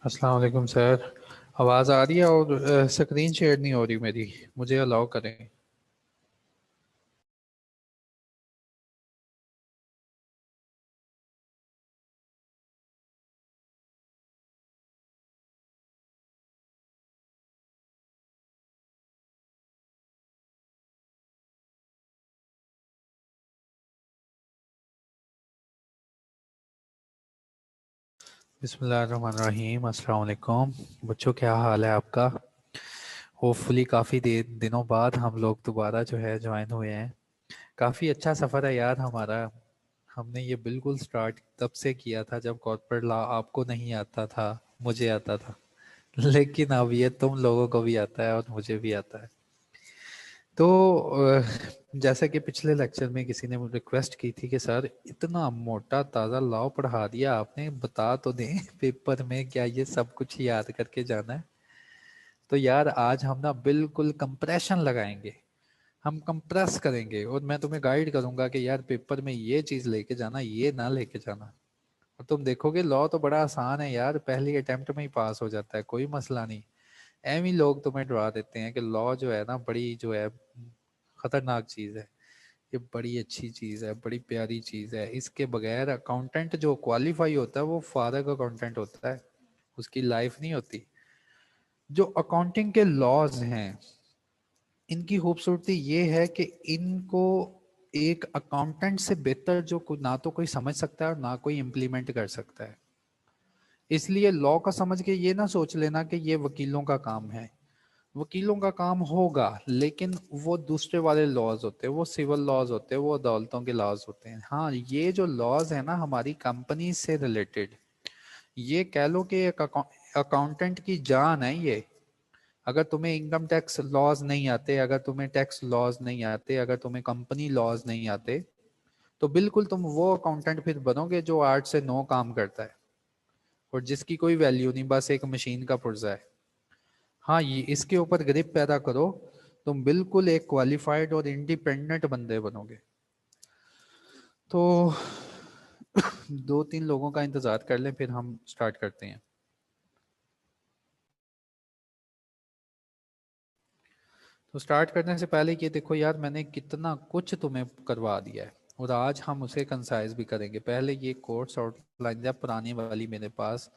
अस्सलाम वालेकुम सर। आवाज़ आ रही है और स्क्रीन शेयर नहीं हो रही मेरी। मुझे अलाउ करें। बिस्मिल्लाहिर्रहमानिर्रहीम। अस्सलाम वालेकुम बच्चों, क्या हाल है आपका? होपफुली काफ़ी दिनों बाद हम लोग दोबारा जो है ज्वाइन हुए हैं। काफ़ी अच्छा सफ़र है यार हमारा। हमने ये बिल्कुल स्टार्ट तब से किया था जब कॉर्पोरेट लॉ आपको नहीं आता था, मुझे आता था। लेकिन अब ये तुम लोगों को भी आता है और मुझे भी आता है। तो जैसा कि पिछले लेक्चर में किसी ने मुझे रिक्वेस्ट की थी कि सर इतना मोटा ताज़ा लॉ पढ़ा दिया आपने, बता तो दें पेपर में क्या ये सब कुछ याद करके जाना है? तो यार आज हम ना बिल्कुल कंप्रेशन लगाएंगे। हम कंप्रेस करेंगे और मैं तुम्हें गाइड करूंगा कि यार पेपर में ये चीज़ लेके जाना, ये ना लेके जाना। और तुम देखोगे लॉ तो बड़ा आसान है यार, पहली अटेम्प्ट में ही पास हो जाता है, कोई मसला नहीं। एवं ही लोग तुम्हें डरा देते हैं कि लॉ जो है ना बड़ी जो है खतरनाक चीज़ है। ये बड़ी अच्छी चीज़ है, बड़ी प्यारी चीज़ है। इसके बगैर अकाउंटेंट जो क्वालिफाई होता है वो फारग अकाउंटेंट होता है, उसकी लाइफ नहीं होती। जो अकाउंटिंग के लॉज हैं, इनकी खूबसूरती ये है कि इनको एक अकाउंटेंट से बेहतर ना तो कोई समझ सकता है और ना कोई इम्प्लीमेंट कर सकता है। इसलिए लॉ का समझ के ये ना सोच लेना कि ये वकीलों का काम है। वकीलों का काम होगा, लेकिन वो दूसरे वाले लॉज होते हैं, वो सिविल लॉज होते हैं, वो अदालतों के लॉज होते हैं। हाँ, ये जो लॉज है ना हमारी कंपनी से रिलेटेड, ये कह लो कि एक अकाउंटेंट की जान है ये। अगर तुम्हें इनकम टैक्स लॉज नहीं आते, अगर तुम्हें टैक्स लॉज नहीं आते, अगर तुम्हें कंपनी लॉज नहीं आते, तो बिल्कुल तुम वो अकाउंटेंट फिर बनोगे जो 8 से 9 काम करता है और जिसकी कोई वैल्यू नहीं, बस एक मशीन का पुर्जा है। हाँ, ये इसके ऊपर ग्रिप पैदा करो, तुम बिल्कुल एक क्वालिफाइड और इंडिपेंडेंट बंदे बनोगे। तो 2-3 लोगों का इंतजार कर लें, फिर हम स्टार्ट करते हैं। तो स्टार्ट करने से पहले ये देखो यार, मैंने कितना कुछ तुम्हें करवा दिया है और आज हम उसे कंसाइज भी करेंगे। पहले ये कोर्स आउटलाइन है पुरानी वाली मेरे पास,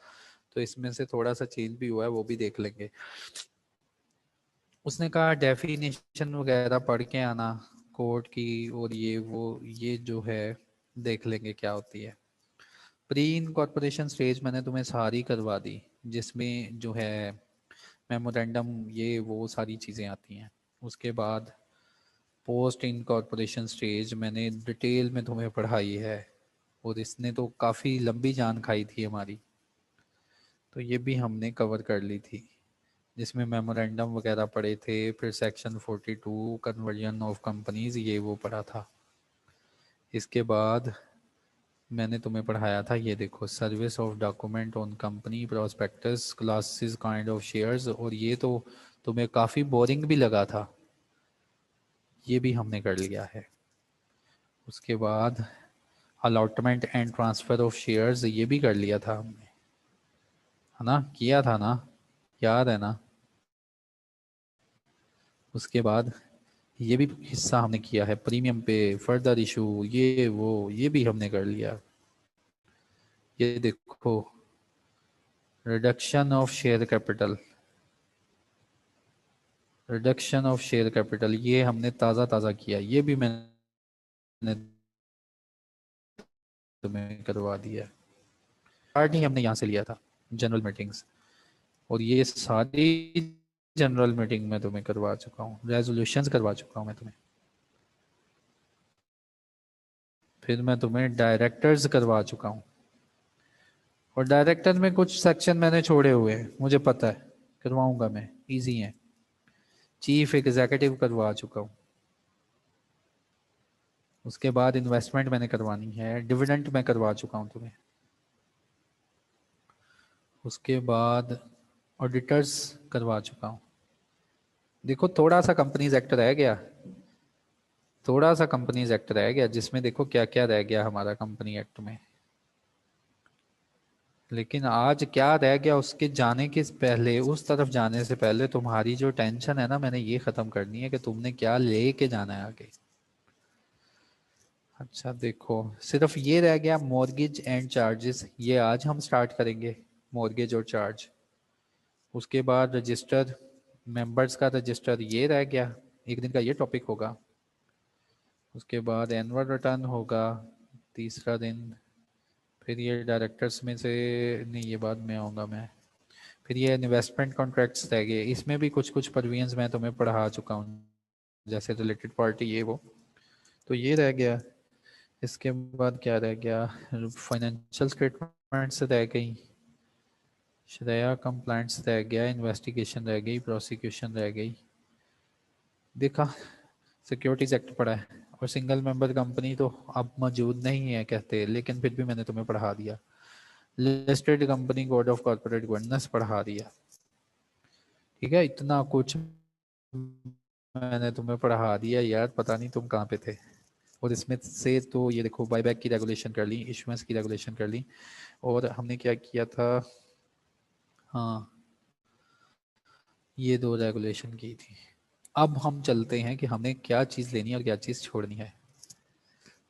तो इसमें से थोड़ा सा चेंज भी हुआ है, वो भी देख लेंगे। उसने कहा डेफिनेशन वगैरह पढ़ के आना कोर्ट की, और ये वो ये जो है देख लेंगे क्या होती है। प्री इनकॉर्पोरेशन स्टेज मैंने तुम्हें सारी करवा दी, जिसमें जो है मेमोरेंडम ये वो सारी चीज़ें आती हैं। उसके बाद पोस्ट इनकॉर्पोरेशन स्टेज मैंने डिटेल में तुम्हें पढ़ाई है, और इसने तो काफ़ी लंबी जान खाई थी हमारी, तो ये भी हमने कवर कर ली थी, जिसमें मेमोरेंडम वगैरह पढ़े थे। फिर सेक्शन 42 कन्वर्जन ऑफ कंपनीज ये वो पढ़ा था। इसके बाद मैंने तुम्हें पढ़ाया था, ये देखो, service of document on company prospectus classes kind of shares, और ये तो तुम्हें काफ़ी बोरिंग भी लगा था, ये भी हमने कर लिया है। उसके बाद allotment and transfer of shares ये भी कर लिया था हमने, है ना, किया था ना, याद है ना? उसके बाद ये भी हिस्सा हमने किया है, प्रीमियम पे फर्दर इशू ये वो ये भी हमने कर लिया। ये देखो, reduction of share capital, reduction of share capital ये हमने ताज़ा ताज़ा किया, ये भी मैंने तुम्हें करवा दिया। पार्ट ही हमने यहाँ से लिया था, जनरल मीटिंग्स, और ये सारी जनरल मीटिंग में तुम्हें करवा चुका हूँ, रेजोल्यूशंस करवा चुका हूँ मैं तुम्हें। फिर मैं तुम्हें डायरेक्टर्स करवा चुका हूँ, और डायरेक्टर में कुछ सेक्शन मैंने छोड़े हुए हैं, मुझे पता है, करवाऊंगा मैं, इजी है। चीफ एग्जीक्यूटिव करवा चुका हूँ। उसके बाद इन्वेस्टमेंट मैंने करवानी है, डिविडेंड मैं करवा चुका हूँ तुम्हें। उसके बाद ऑडिटर्स करवा चुका हूँ। देखो थोड़ा सा कंपनीज एक्ट रह गया, थोड़ा सा कंपनीज एक्ट रह गया, जिसमें देखो क्या क्या रह गया हमारा कंपनी एक्ट में। लेकिन आज क्या रह गया, उसके जाने के पहले, उस तरफ जाने से पहले तुम्हारी जो टेंशन है ना, मैंने ये खत्म करनी है कि तुमने क्या लेके जाना है आगे। अच्छा देखो, सिर्फ ये रह गया मॉर्गेज एंड चार्जेस, ये आज हम स्टार्ट करेंगे, मॉर्गेज और चार्ज। उसके बाद रजिस्टर, मेंबर्स का रजिस्टर, ये रह गया, एक दिन का ये टॉपिक होगा। उसके बाद एनुअल रिटर्न होगा तीसरा दिन। फिर ये डायरेक्टर्स में से, नहीं ये बाद में आऊँगा मैं। फिर ये इन्वेस्टमेंट कॉन्ट्रैक्ट्स रह गए, इसमें भी कुछ कुछ प्रोविजंस मैं तुम्हें पढ़ा चुका हूँ, जैसे रिलेटेड पार्टी ये वो, तो ये रह गया। इसके बाद क्या रह गया, फाइनेंशियल स्टेटमेंट्स रह गई, श्रेया कंप्लाइंट्स रह गया, इन्वेस्टिगेशन रह गई, प्रोसिक्यूशन रह गई। देखा, सिक्योरिटीज एक्ट पढ़ा है, और सिंगल मेंबर कंपनी तो अब मौजूद नहीं है कहते, लेकिन फिर भी मैंने तुम्हें पढ़ा दिया। Listed company code of corporate governance पढ़ा दिया। ठीक है, इतना कुछ मैंने तुम्हें पढ़ा दिया यार, पता नहीं तुम कहाँ पे थे। और इसमें से तो ये देखो, बाईबैक की रेगुलेशन कर ली, इशुएंस की रेगुलेशन कर ली, और हमने क्या किया था, हाँ ये दो रेगुलेशन की थी। अब हम चलते हैं कि हमें क्या चीज़ लेनी है और क्या चीज़ छोड़नी है।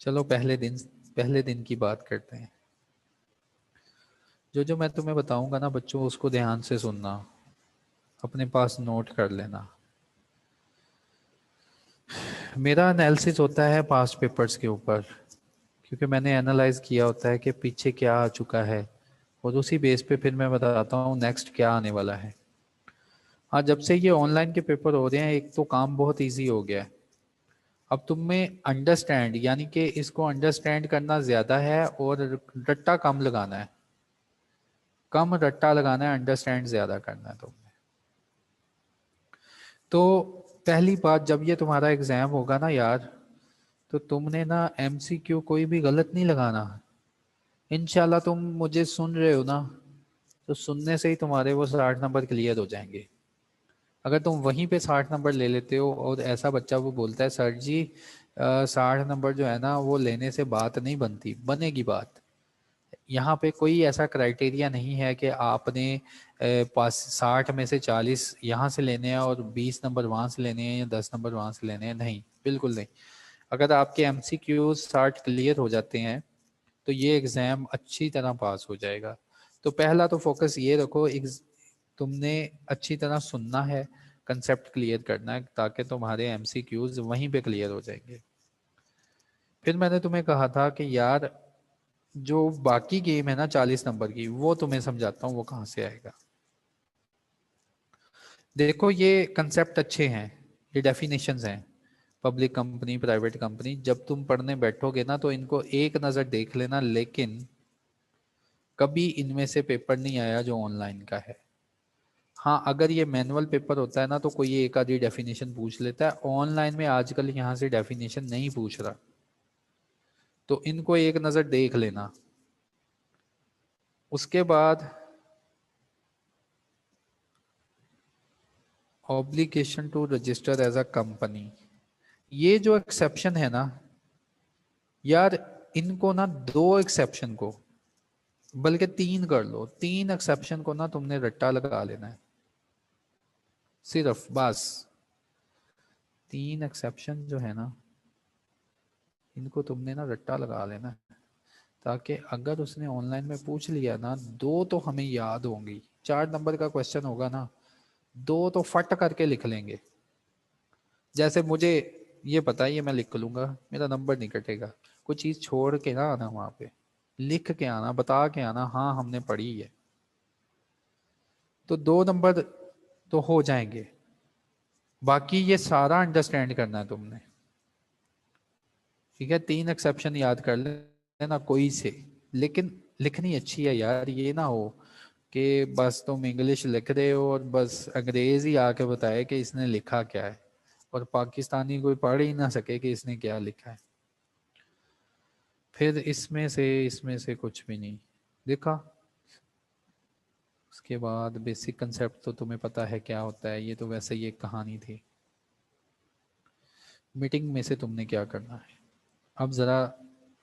चलो पहले दिन की बात करते हैं। जो जो मैं तुम्हें बताऊंगा ना बच्चों, उसको ध्यान से सुनना, अपने पास नोट कर लेना। मेरा एनालिसिस होता है पास्ट पेपर्स के ऊपर, क्योंकि मैंने एनालाइज किया होता है कि पीछे क्या आ चुका है, और उसी बेस पे फिर मैं बताता हूँ नेक्स्ट क्या आने वाला है। हाँ, जब से ये ऑनलाइन के पेपर हो रहे हैं, एक तो काम बहुत इजी हो गया है। अब तुम में अंडरस्टैंड, यानी कि इसको अंडरस्टैंड करना ज़्यादा है और रट्टा कम लगाना है, कम रट्टा लगाना है, अंडरस्टैंड ज़्यादा करना है तुमने। तो पहली बात, जब ये तुम्हारा एग्ज़ाम होगा ना यार, तो तुमने ना एमसीक्यू कोई भी गलत नहीं लगाना। इंशाल्लाह तुम मुझे सुन रहे हो ना, तो सुनने से ही तुम्हारे वो 60 नंबर क्लियर हो जाएंगे। अगर तुम वहीं पे 60 नंबर ले लेते हो, और ऐसा बच्चा वो बोलता है सर जी 60 नंबर जो है ना वो लेने से बात नहीं बनती, बनेगी बात। यहाँ पे कोई ऐसा क्राइटेरिया नहीं है कि आपने पास 60 में से 40 यहाँ से लेने हैं और 20 नंबर वहाँ से लेने हैं या 10 नंबर वहाँ से लेने हैं, नहीं, बिल्कुल नहीं। अगर आपके एमसीक्यूज 60 क्लियर हो जाते हैं, तो ये एग्ज़ाम अच्छी तरह पास हो जाएगा। तो पहला तो फोकस ये रखो, तुमने अच्छी तरह सुनना है, कंसेप्ट क्लियर करना है, ताकि तुम्हारे एमसीक्यूज वहीं पे क्लियर हो जाएंगे। फिर मैंने तुम्हें कहा था कि यार जो बाकी गेम है ना 40 नंबर की, वो तुम्हें समझाता हूँ वो कहाँ से आएगा। देखो ये कंसेप्ट अच्छे हैं, ये डेफिनेशंस हैं, पब्लिक कंपनी, प्राइवेट कंपनी, जब तुम पढ़ने बैठोगे ना तो इनको एक नज़र देख लेना, लेकिन कभी इनमें से पेपर नहीं आया जो ऑनलाइन का है। हाँ, अगर ये मैनुअल पेपर होता है ना तो कोई एक आधी डेफिनेशन पूछ लेता है, ऑनलाइन में आजकल यहाँ से डेफिनेशन नहीं पूछ रहा, तो इनको एक नज़र देख लेना। उसके बाद obligation to register as a company, ये जो एक्सेप्शन है ना यार, इनको ना दो एक्सेप्शन को, बल्कि तीन कर लो, तीन एक्सेप्शन को ना तुमने रट्टा लगा लेना है सिर्फ, बस। तीन एक्सेप्शन जो है ना, इनको तुमने ना रट्टा लगा लेना है, ताकि अगर उसने ऑनलाइन में पूछ लिया ना, दो तो हमें याद होंगी। 4 नंबर का क्वेश्चन होगा ना, दो तो फट करके लिख लेंगे। जैसे मुझे ये पता है, ये मैं लिख लूंगा, मेरा नंबर नहीं कटेगा। कुछ चीज छोड़ के ना आना, वहां पे लिख के आना, बता के आना, हाँ हमने पढ़ी है। तो 2 नंबर तो हो जाएंगे, बाकी ये सारा अंडरस्टैंड करना है तुमने। ठीक है, तीन एक्सेप्शन याद कर लेना कोई से, लेकिन लिखनी अच्छी है यार, ये ना हो कि बस तुम इंग्लिश लिख रहे हो और बस अंग्रेज ही आके बताए कि इसने लिखा क्या है, और पाकिस्तानी कोई पढ़ ही ना सके कि इसने क्या लिखा है। फिर इसमें से कुछ भी नहीं देखा। उसके बाद बेसिक कंसेप्ट तो तुम्हें पता है क्या होता है, ये तो वैसे ही एक कहानी थी। मीटिंग में से तुमने क्या करना है, अब ज़रा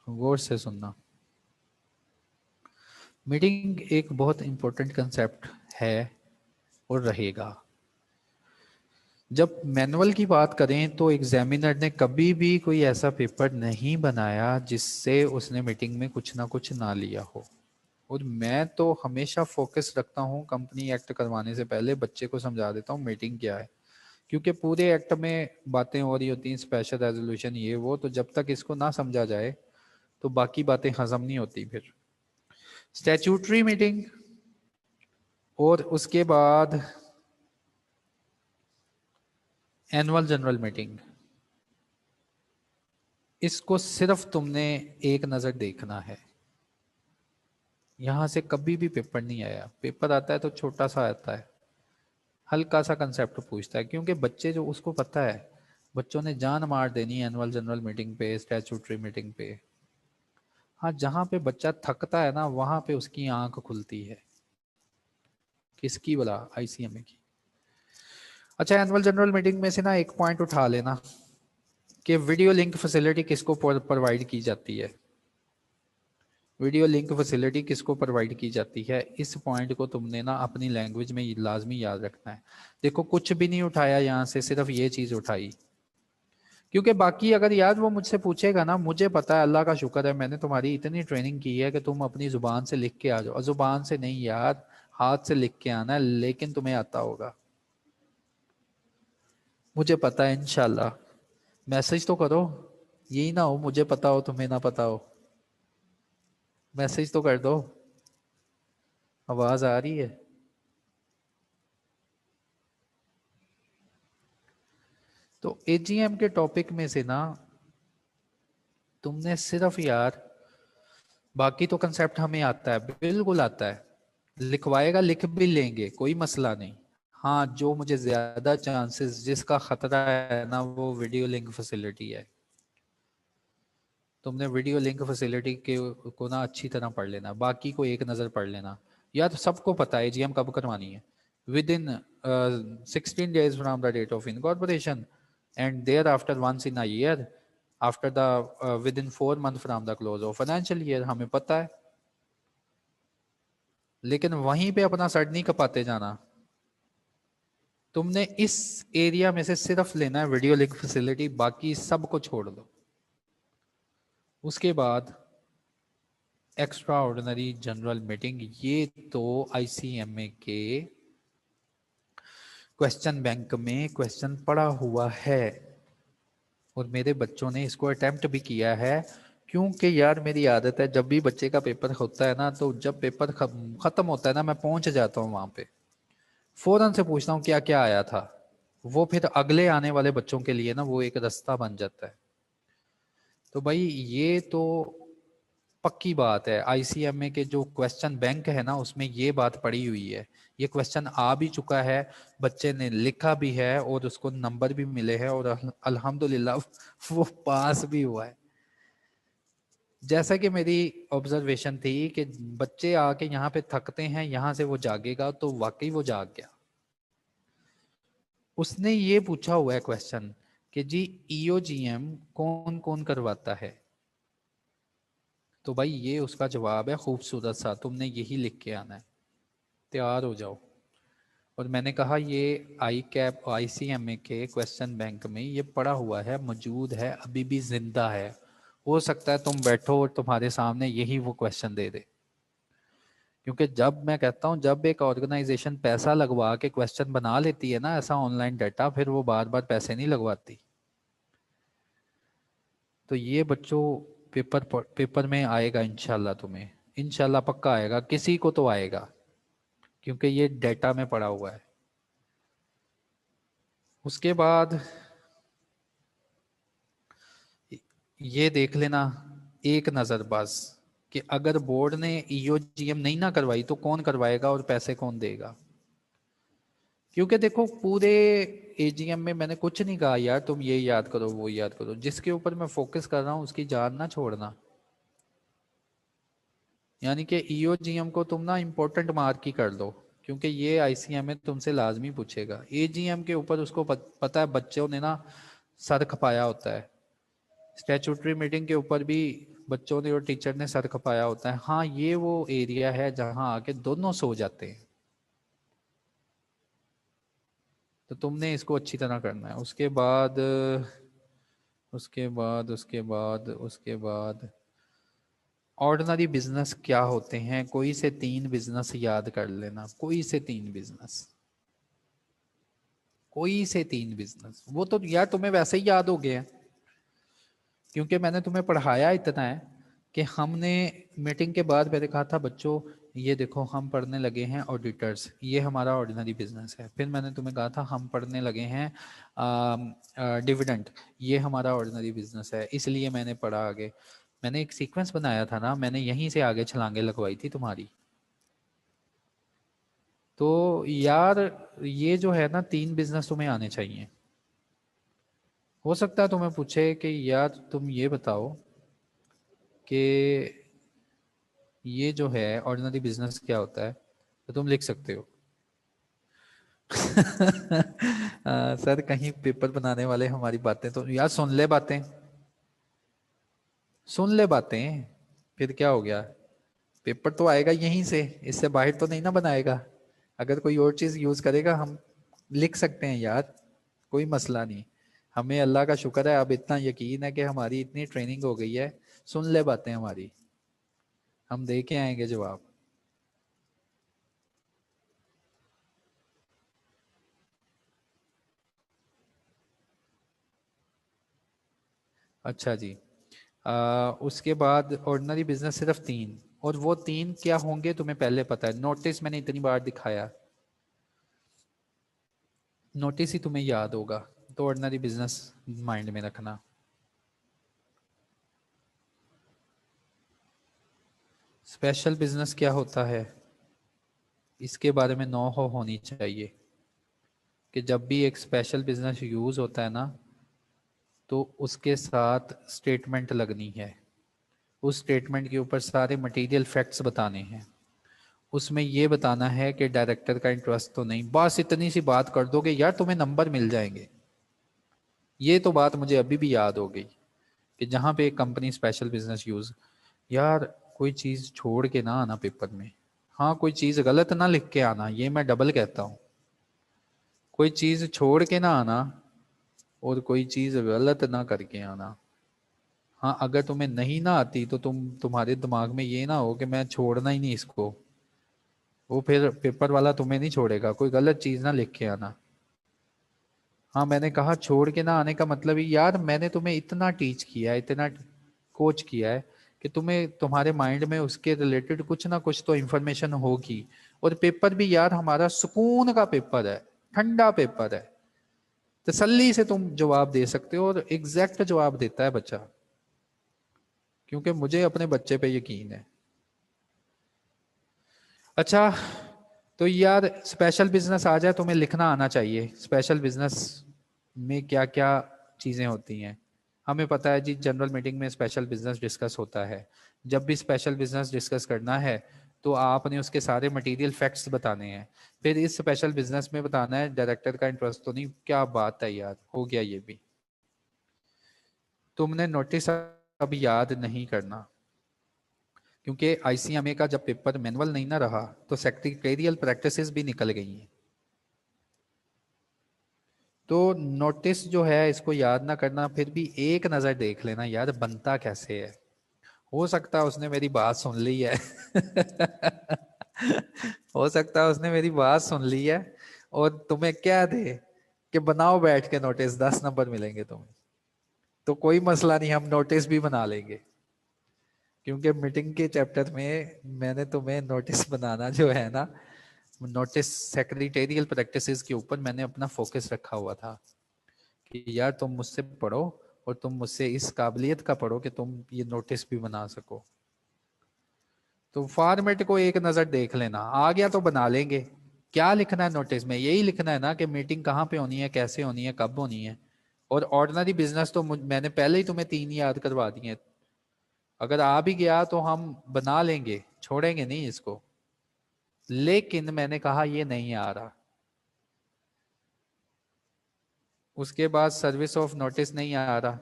गौर से सुनना। मीटिंग एक बहुत इंपॉर्टेंट कंसेप्ट है और रहेगा। जब मैनुअल की बात करें तो एग्जामिनर ने कभी भी कोई ऐसा पेपर नहीं बनाया जिससे उसने मीटिंग में कुछ ना कुछ ना लिया हो। और मैं तो हमेशा फोकस रखता हूँ, कंपनी एक्ट करवाने से पहले बच्चे को समझा देता हूँ मीटिंग क्या है, क्योंकि पूरे एक्ट में बातें हो रही होती हैं, स्पेशल रेजोल्यूशन ये वो, तो जब तक इसको ना समझा जाए तो बाकी बातें हजम नहीं होती। फिर स्टैट्यूटरी मीटिंग और उसके बाद एनुअल जनरल मीटिंग, इसको सिर्फ तुमने एक नज़र देखना है। यहां से कभी भी पेपर नहीं आया, पेपर आता है तो छोटा सा आता है, हल्का सा कंसेप्ट पूछता है, क्योंकि बच्चे जो उसको पता है, बच्चों ने जान मार देनी है एनुअल जनरल मीटिंग पे, स्टैट्यूटरी मीटिंग पे। हाँ, जहां पे बच्चा थकता है ना वहां पे उसकी आंख खुलती है। किसकी बोला? आईसीएमए की। अच्छा, एनुअल जनरल मीटिंग में से ना एक पॉइंट उठा लेना कि वीडियो लिंक फैसिलिटी किसको प्रोवाइड की जाती है। वीडियो लिंक फैसिलिटी किसको प्रोवाइड की जाती है, इस पॉइंट को तुमने ना अपनी लैंग्वेज में लाजमी याद रखना है। देखो कुछ भी नहीं उठाया यहाँ से, सिर्फ ये चीज उठाई, क्योंकि बाकी अगर यार वो मुझसे पूछेगा ना, मुझे पता है, अल्लाह का शुक्र है, मैंने तुम्हारी इतनी ट्रेनिंग की है कि तुम अपनी जुबान से लिख के आ जाओ। जुबान से नहीं यार, हाथ से लिख के आना है, लेकिन तुम्हें आता होगा, मुझे पता है इंशाल्लाह। मैसेज तो करो, यही ना हो मुझे पता हो तुम्हें ना पता हो। मैसेज तो कर दो। आवाज आ रही है? तो एजीएम के टॉपिक में से ना तुमने सिर्फ यार, बाकी तो कंसेप्ट हमें आता है, बिल्कुल आता है, लिखवाएगा लिख भी लेंगे, कोई मसला नहीं। हाँ, जो मुझे ज्यादा चांसेस जिसका खतरा है ना, वो वीडियो लिंक फैसिलिटी है। तुमने वीडियो लिंक फैसिलिटी के को ना अच्छी तरह पढ़ लेना, बाकी को एक नज़र पढ़ लेना। या तो सबको पता है एजीएम कब करवानी है, within 16 days from the date of incorporation, and thereafter once in a year, after the within 4 months from the close of financial year, हमें पता है। लेकिन वहीं पे अपना सर नहीं कपाते जाना। तुमने इस एरिया में से सिर्फ लेना है वीडियो लिंक फैसिलिटी, बाकी सबको छोड़ दो। उसके बाद एक्स्ट्रा ऑर्डिनरी जनरल मीटिंग, ये तो आईसीएमए के क्वेश्चन बैंक में क्वेश्चन पड़ा हुआ है, और मेरे बच्चों ने इसको अटेम्प्ट भी किया है। क्योंकि यार मेरी आदत है, जब भी बच्चे का पेपर होता है ना, तो जब पेपर खत्म होता है ना, मैं पहुंच जाता हूँ वहां पे, फौरन से पूछता हूँ क्या क्या आया था। वो फिर अगले आने वाले बच्चों के लिए ना वो एक रास्ता बन जाता है। तो भाई ये तो पक्की बात है, आईसीएमए के जो क्वेश्चन बैंक है ना, उसमें ये बात पड़ी हुई है। ये क्वेश्चन आ भी चुका है, बच्चे ने लिखा भी है, और उसको नंबर भी मिले हैं, और अल्हम्दुलिल्लाह वो पास भी हुआ है। जैसा कि मेरी ऑब्जर्वेशन थी कि बच्चे आके यहाँ पे थकते हैं, यहाँ से वो जागेगा, तो वाकई वो जाग गया। उसने ये पूछा हुआ है क्वेश्चन कि जी ईओजीएम कौन कौन करवाता है। तो भाई ये उसका जवाब है, खूबसूरत सा, तुमने यही लिख के आना है, तैयार हो जाओ। और मैंने कहा ये आई कैप आईसीएमए के क्वेश्चन बैंक में ये पड़ा हुआ है, मौजूद है, अभी भी जिंदा है। हो सकता है तुम बैठो और तुम्हारे सामने यही वो क्वेश्चन दे दे। क्योंकि जब मैं कहता हूँ, जब एक ऑर्गेनाइजेशन पैसा लगवा के क्वेश्चन बना लेती है ना ऐसा ऑनलाइन डाटा, फिर वो बार बार पैसे नहीं लगवाती। तो ये बच्चों पेपर में आएगा इंशाल्लाह, तुम्हें इंशाल्लाह पक्का आएगा, किसी को तो आएगा, क्योंकि ये डेटा में पड़ा हुआ है। उसके बाद ये देख लेना एक नज़र बस, कि अगर बोर्ड ने ईओजीएम नहीं ना करवाई तो कौन करवाएगा और पैसे कौन देगा। क्योंकि देखो पूरे एजीएम में मैंने कुछ नहीं कहा यार तुम ये याद करो वो याद करो, जिसके ऊपर मैं फोकस कर रहा हूँ उसकी जान ना छोड़ना। यानी कि ईओजीएम को तुम ना इम्पोर्टेंट मार्क ही कर लो, क्योंकि ये आईसीएमए तुमसे लाजमी पूछेगा। एजीएम के ऊपर उसको पता है, बच्चों ने ना सर खपाया होता है, स्टैट्यूटरी मीटिंग के ऊपर भी बच्चों ने और टीचर ने सर खपाया होता है। हाँ, ये वो एरिया है जहां आके दोनों सो जाते हैं। तो तुमने इसको अच्छी तरह करना है। उसके बाद ऑर्डिनरी बिजनेस क्या होते हैं, कोई से 3 बिजनेस याद कर लेना। कोई से 3 बिजनेस, वो तो यार तुम्हें वैसे ही याद हो गए हैं, क्योंकि मैंने तुम्हें पढ़ाया इतना है कि हमने मीटिंग के बाद मैंने कहा था बच्चों ये देखो हम पढ़ने लगे हैं ऑडिटर्स, ये हमारा ऑर्डिनरी बिजनेस है। फिर मैंने तुम्हें कहा था हम पढ़ने लगे हैं डिविडेंड, ये हमारा ऑर्डिनरी बिजनेस है। इसलिए मैंने पढ़ा आगे, मैंने एक सीक्वेंस बनाया था ना, मैंने यहीं से आगे छलांगे लगवाई थी तुम्हारी। तो यार ये जो है ना 3 बिजनेस तुम्हें आने चाहिए। हो सकता है तुम्हें पूछे कि यार तुम ये बताओ कि ये जो है ऑर्डिनरी बिजनेस क्या होता है, तो तुम लिख सकते हो। सर कहीं पेपर बनाने वाले हमारी बातें तो यार सुन ले बातें, फिर क्या हो गया, पेपर तो आएगा यहीं से, इससे बाहर तो नहीं ना बनाएगा। अगर कोई और चीज यूज करेगा हम लिख सकते हैं यार, कोई मसला नहीं। हमें अल्लाह का शुक्र है, अब इतना यकीन है कि हमारी इतनी ट्रेनिंग हो गई है। सुन ले बातें हमारी, हम दे के आएंगे जवाब। अच्छा जी। उसके बाद ऑर्डिनरी बिजनेस सिर्फ 3, और वो 3 क्या होंगे तुम्हें पहले पता है। नोटिस मैंने इतनी बार दिखाया, नोटिस ही तुम्हें याद होगा, तो ऑर्डिनरी बिजनेस माइंड में रखना। स्पेशल बिजनेस क्या होता है, इसके बारे में नो हो होनी चाहिए कि जब भी एक स्पेशल बिजनेस यूज होता है ना, तो उसके साथ स्टेटमेंट लगनी है। उस स्टेटमेंट के ऊपर सारे मटेरियल फैक्ट्स बताने हैं। उसमें ये बताना है कि डायरेक्टर का इंटरेस्ट तो नहीं, बस इतनी सी बात कर दोगे यार तुम्हें नंबर मिल जाएंगे। ये तो बात मुझे अभी भी याद हो गई कि जहां पे एक कंपनी स्पेशल बिजनेस यूज, यार कोई चीज छोड़ के ना आना पेपर में। हाँ, कोई चीज गलत ना लिख के आना, ये मैं डबल कहता हूँ। कोई चीज छोड़ के ना आना और कोई चीज गलत ना करके आना। हाँ, अगर तुम्हें नहीं ना आती तो तुम्हारे दिमाग में ये ना हो कि मैं छोड़ना ही नहीं इसको, वो फिर पेपर वाला तुम्हें नहीं छोड़ेगा। कोई गलत चीज ना लिख के आना। हाँ, मैंने कहा छोड़ के ना आने का मतलब ही यार मैंने तुम्हें इतना टीच किया है, इतना कोच किया है कि तुम्हें तुम्हारे माइंड में उसके रिलेटेड कुछ ना कुछ तो इंफॉर्मेशन होगी। और पेपर भी यार हमारा सुकून का पेपर है, ठंडा पेपर है, तसल्ली से तुम जवाब दे सकते हो, और एग्जैक्ट जवाब देता है बच्चा, क्योंकि मुझे अपने बच्चे पे यकीन है। अच्छा, तो यार स्पेशल बिजनेस आ जाए, तुम्हें लिखना आना चाहिए स्पेशल बिजनेस में क्या क्या चीजें होती हैं। हमें पता है जी जनरल मीटिंग में स्पेशल बिजनेस डिस्कस होता है। जब भी स्पेशल बिजनेस डिस्कस करना है तो आपने उसके सारे मटेरियल फैक्ट्स बताने हैं। फिर इस स्पेशल बिजनेस में बताना है डायरेक्टर का इंटरेस्ट तो नहीं। क्या बात है यार, हो गया ये भी। तुमने नोटिस अब याद नहीं करना, क्योंकि आईसीएमए का जब पेपर मैनुअल नहीं ना रहा तो सेक्रेटेरियल प्रैक्टिसेस भी निकल गई हैं। तो नोटिस जो है इसको याद ना करना, फिर भी एक नजर देख लेना यार बनता कैसे है। हो सकता है उसने मेरी बात सुन ली है। हो सकता है उसने मेरी बात सुन ली है और तुम्हें कह दे कि बनाओ बैठ के नोटिस, 10 नंबर मिलेंगे तुम्हें। तो कोई मसला नहीं, हम नोटिस भी बना लेंगे, क्योंकि मीटिंग के चैप्टर में मैंने तुम्हें नोटिस बनाना जो है ना, नोटिस सेक्रेटेरियल प्रैक्टिसेस के ऊपर मैंने अपना फोकस रखा हुआ था कि यार तुम मुझसे पढ़ो और तुम मुझसे इस काबिलियत का पढ़ो कि तुम ये नोटिस भी बना सको। तो फॉर्मेट को एक नजर देख लेना, आ गया तो बना लेंगे। क्या लिखना है नोटिस में, यही लिखना है ना कि मीटिंग कहाँ पे होनी है, कैसे होनी है, कब होनी है। और ऑर्डिनरी बिजनेस तो मैंने पहले ही तुम्हें 3 याद करवा दिए। अगर आ भी गया तो हम बना लेंगे, छोड़ेंगे नहीं इसको। लेकिन मैंने कहा ये नहीं आ रहा। उसके बाद सर्विस ऑफ नोटिस नहीं आ रहा।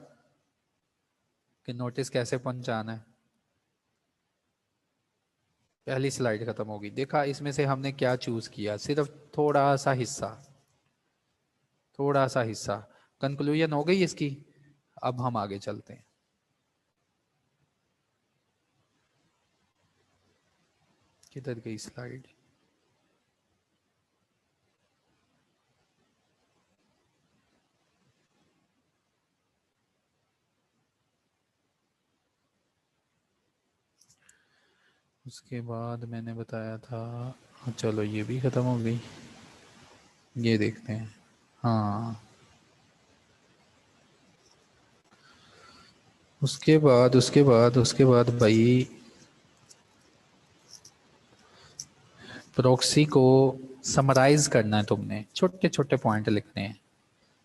कि नोटिस कैसे पहुंचाना है। पहली स्लाइड खत्म होगी। देखा इसमें से हमने क्या चूज किया, सिर्फ थोड़ा सा हिस्सा, थोड़ा सा हिस्सा। कंक्लूजन हो गई इसकी। अब हम आगे चलते हैं। किधर गई स्लाइड? उसके बाद मैंने बताया था, चलो ये भी खत्म हो गई। ये देखते हैं। हाँ, उसके बाद भाई, प्रॉक्सी को समराइज करना है तुमने, छोटे छोटे पॉइंट लिखने हैं,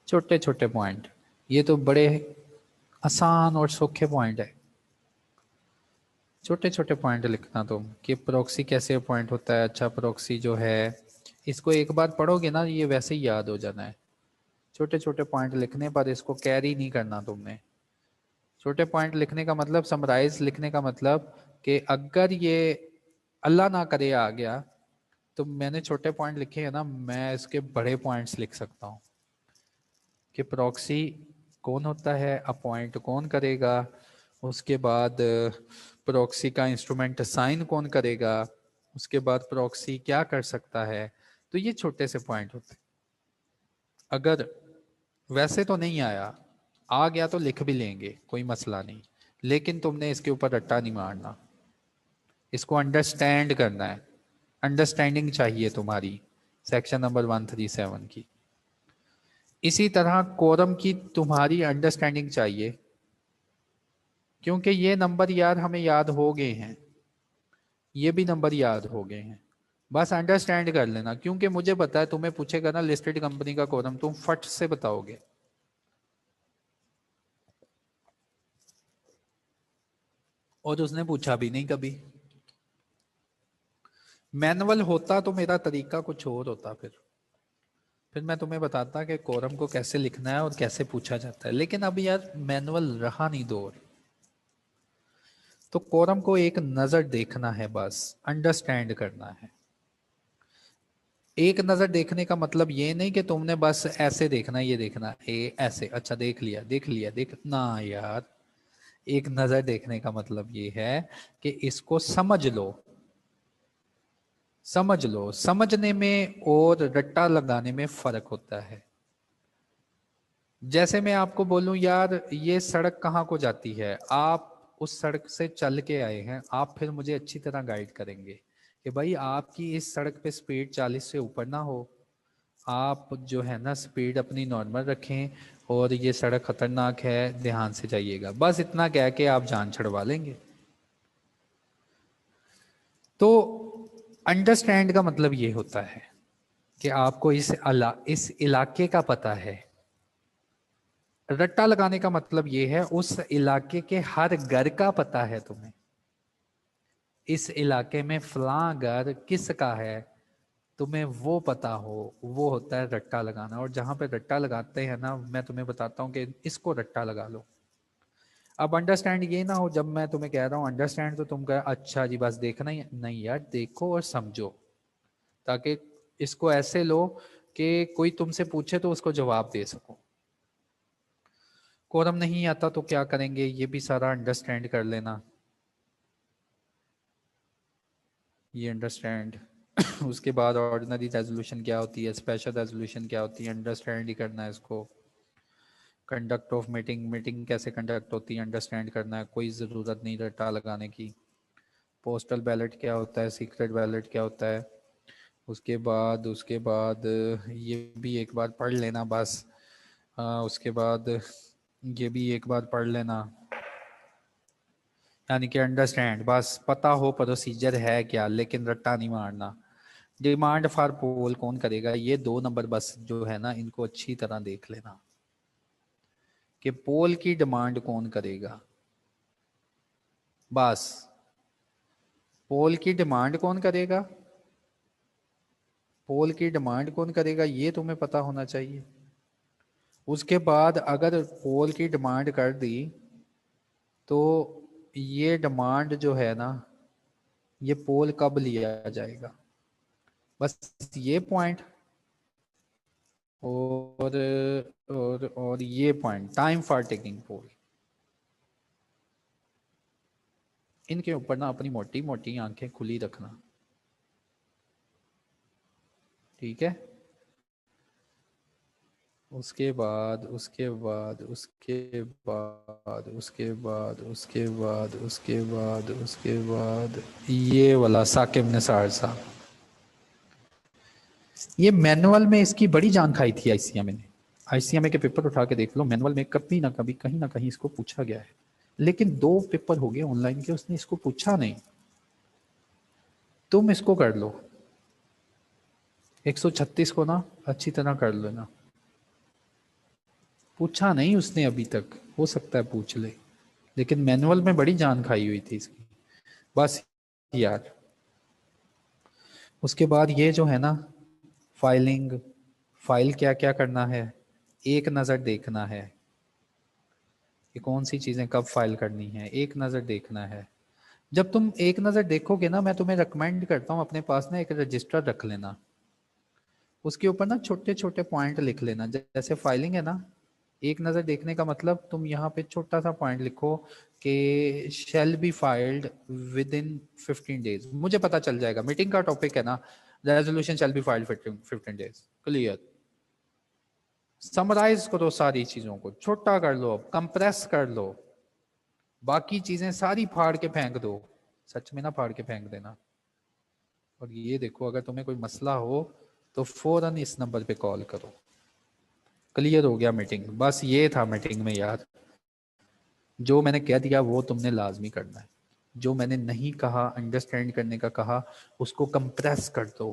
छोटे छोटे पॉइंट। ये तो बड़े आसान और सौखे पॉइंट है। छोटे छोटे पॉइंट लिखना तुम कि प्रॉक्सी कैसे पॉइंट होता है। अच्छा, प्रॉक्सी जो है, इसको एक बार पढ़ोगे ना ये वैसे ही याद हो जाना है। छोटे छोटे पॉइंट लिखने पर इसको कैरी नहीं करना तुमने। छोटे पॉइंट लिखने का मतलब, समराइज लिखने का मतलब कि अगर ये अल्लाह ना करे आ गया, तो मैंने छोटे पॉइंट लिखे हैं ना, मैं इसके बड़े पॉइंट्स लिख सकता हूँ कि प्रॉक्सी कौन होता है, अपॉइंट कौन करेगा, उसके बाद प्रॉक्सी का इंस्ट्रूमेंट साइन कौन करेगा, उसके बाद प्रॉक्सी क्या कर सकता है। तो ये छोटे से पॉइंट होते हैं। अगर वैसे तो नहीं आया, आ गया तो लिख भी लेंगे, कोई मसला नहीं। लेकिन तुमने इसके ऊपर रट्टा नहीं मारना, इसको अंडरस्टैंड करना है। अंडरस्टैंडिंग चाहिए तुम्हारी सेक्शन नंबर 137 की। इसी तरह कोरम की तुम्हारी अंडरस्टैंडिंग चाहिए, क्योंकि ये नंबर यार हमें याद हो गए हैं, ये भी नंबर याद हो गए हैं। बस अंडरस्टैंड कर लेना, क्योंकि मुझे पता है तुम्हें पूछेगा ना लिस्टेड कंपनी का कोरम, तुम फट से बताओगे। और उसने पूछा भी नहीं कभी। मैनुअल होता तो मेरा तरीका कुछ और होता, फिर मैं तुम्हें बताता कि कोरम को कैसे लिखना है और कैसे पूछा जाता है। लेकिन अब यार मैनुअल रहा नहीं दौर, तो कोरम को एक नजर देखना है, बस अंडरस्टैंड करना है। एक नजर देखने का मतलब ये नहीं कि तुमने बस ऐसे देखना, ये देखना ए ऐसे, अच्छा देख लिया देख लिया देखना यार। एक नजर देखने का मतलब ये है कि इसको समझ लो। समझ लो, समझने में और रट्टा लगाने में फर्क होता है। जैसे मैं आपको बोलूं यार ये सड़क कहाँ को जाती है, आप उस सड़क से चल के आए हैं, आप फिर मुझे अच्छी तरह गाइड करेंगे कि भाई आपकी इस सड़क पे स्पीड 40 से ऊपर ना हो, आप जो है ना स्पीड अपनी नॉर्मल रखें, और ये सड़क खतरनाक है ध्यान से जाइएगा, बस इतना कह के आप जान छुड़वा लेंगे। तो अंडरस्टैंड का मतलब ये होता है कि आपको इस इलाके का पता है। रट्टा लगाने का मतलब ये है उस इलाके के हर घर का पता है तुम्हें। इस इलाके में फलां घर किसका है, तुम्हें वो पता हो, वो होता है रट्टा लगाना। और जहां पे रट्टा लगाते हैं ना, मैं तुम्हें बताता हूँ कि इसको रट्टा लगा लो। अब अंडरस्टैंड ये ना हो, जब मैं तुम्हें कह रहा हूँ अंडरस्टैंड तो तुम कह अच्छा जी बस देखना ही नहीं यार, देखो और समझो, ताकि इसको ऐसे लो कि कोई तुमसे पूछे तो उसको जवाब दे सको। कोरम नहीं आता तो क्या करेंगे, ये भी सारा अंडरस्टैंड कर लेना। ये अंडरस्टैंड उसके बाद ऑर्डिनरी रेजोल्यूशन क्या होती है, स्पेशल रेजोल्यूशन क्या होती है, अंडरस्टैंड ही करना है इसको। कंडक्ट ऑफ मीटिंग, मीटिंग कैसे कंडक्ट होती है अंडरस्टैंड करना है, कोई ज़रूरत नहीं रट्टा लगाने की। पोस्टल बैलेट क्या होता है, सीक्रेट बैलेट क्या होता है। उसके बाद ये भी एक बार पढ़ लेना बस। उसके बाद ये भी एक बार पढ़ लेना, यानी कि अंडरस्टैंड, बस पता हो प्रोसीजर है क्या, लेकिन रट्टा नहीं मारना। डिमांड फॉर पोल कौन करेगा, ये 2 नंबर बस जो है ना इनको अच्छी तरह देख लेना कि पोल की डिमांड कौन करेगा। बस पोल की डिमांड कौन करेगा, पोल की डिमांड कौन करेगा ये तुम्हें पता होना चाहिए। उसके बाद अगर पोल की डिमांड कर दी तो ये डिमांड जो है ना, ये पोल कब लिया जाएगा, बस ये पॉइंट और और ये पॉइंट टाइम फॉर टेकिंग पोल, इनके ऊपर ना अपनी मोटी मोटी आंखें खुली रखना, ठीक है। उसके बाद उसके बाद उसके बाद उसके बाद उसके बाद उसके बाद उसके बाद ये वाला साकिब निसार साहब, ये मैनुअल में इसकी बड़ी जान खाई थी आईसीएमए ने। आईसीएमए के पेपर उठा के देख लो, मैनुअल में कभी ना कभी कहीं ना कहीं इसको पूछा गया है, लेकिन 2 पेपर हो गए ऑनलाइन के, उसने इसको पूछा नहीं। तुम इसको कर लो, 136 को ना अच्छी तरह कर लेना। पूछा नहीं उसने अभी तक, हो सकता है पूछ ले, लेकिन मैनुअल में बड़ी जान खाई हुई थी इसकी। बस यार, उसके बाद ये जो है ना फाइलिंग, फाइल क्या क्या करना है, एक नज़र देखना है कि कौन सी चीज़ें कब फाइल करनी है, एक नज़र देखना है। जब तुम एक नज़र देखोगे ना, मैं तुम्हें रिकमेंड करता हूँ अपने पास ना एक रजिस्टर रख लेना, उसके ऊपर ना छोटे छोटे पॉइंट लिख लेना। जैसे फाइलिंग है ना, एक नज़र देखने का मतलब तुम यहाँ पे छोटा सा पॉइंट लिखो कि shall be filed within 15 days, मुझे पता चल जाएगा मीटिंग का टॉपिक है ना, resolution shall be filed 15 days, clear. Summarise करो सारी चीजों को, छोटा कर लो, कंप्रेस कर लो, बाकी चीजें सारी फाड़ के फेंक दो, सच में ना फाड़ के फेंक देना। और ये देखो, अगर तुम्हें कोई मसला हो तो फौरन इस नंबर पे कॉल करो। क्लियर हो गया मीटिंग, बस ये था मीटिंग में यार। जो मैंने कह दिया वो तुमने लाजमी करना है, जो मैंने नहीं कहा, अंडरस्टैंड करने का कहा, उसको कंप्रेस कर दो,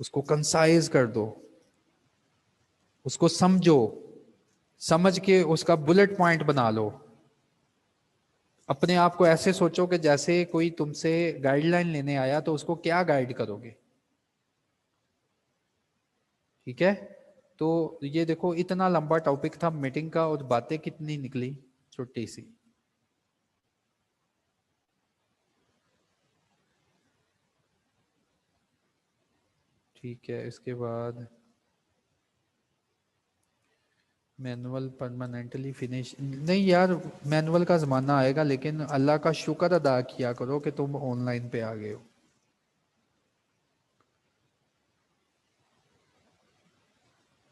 उसको कंसाइज कर दो, उसको समझो, समझ के उसका बुलेट पॉइंट बना लो। अपने आप को ऐसे सोचो कि जैसे कोई तुमसे गाइडलाइन लेने आया तो उसको क्या गाइड करोगे, ठीक है। तो ये देखो, इतना लंबा टॉपिक था मीटिंग का और बातें कितनी निकली छोटी सी। ठीक है, इसके बाद मैनुअल परमानेंटली फिनिश नहीं यार, मैनुअल का ज़माना आएगा, लेकिन अल्लाह का शुक्र अदा किया करो कि तुम ऑनलाइन पे आ गए हो।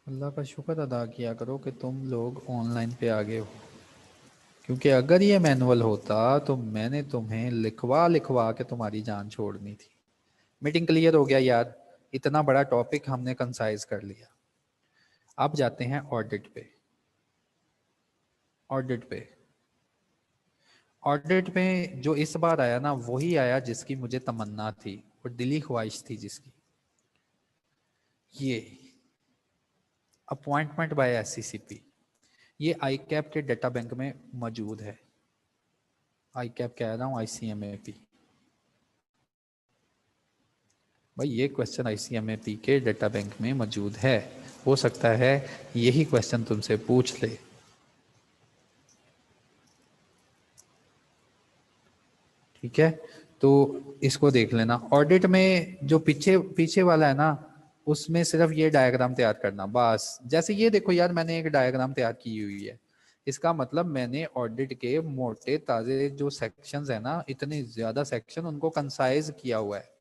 अल्लाह का शुक्र अदा किया करो कि तुम लोग ऑनलाइन पे आ गए हो, क्योंकि अगर ये मैनुअल होता तो मैंने तुम्हें लिखवा लिखवा के तुम्हारी जान छोड़नी थी। मीटिंग क्लियर हो गया यार, इतना बड़ा टॉपिक हमने कंसाइज कर लिया। अब जाते हैं ऑडिट पे। ऑडिट पे ऑडिट में जो इस बार आया ना, वही आया जिसकी मुझे तमन्ना थी और दिली ख्वाहिश थी जिसकी, ये अपॉइंटमेंट बाय एससीसीपी। ये आई कैप के डेटा बैंक में मौजूद है। आई कैप कह रहा हूँ, आईसीएमएपी। भाई ये क्वेश्चन आईसीएमएपी के डेटा बैंक में मौजूद है, हो सकता है यही क्वेश्चन तुमसे पूछ ले। ठीक है, तो इसको देख लेना। ऑडिट में जो पीछे पीछे वाला है ना, उसमें सिर्फ ये डायग्राम तैयार करना बस। जैसे ये देखो यार, मैंने एक डायग्राम तैयार की हुई है, इसका मतलब मैंने ऑडिट के मोटे ताजे जो सेक्शंस है ना, इतने ज्यादा सेक्शन, उनको कंसाइज किया हुआ है।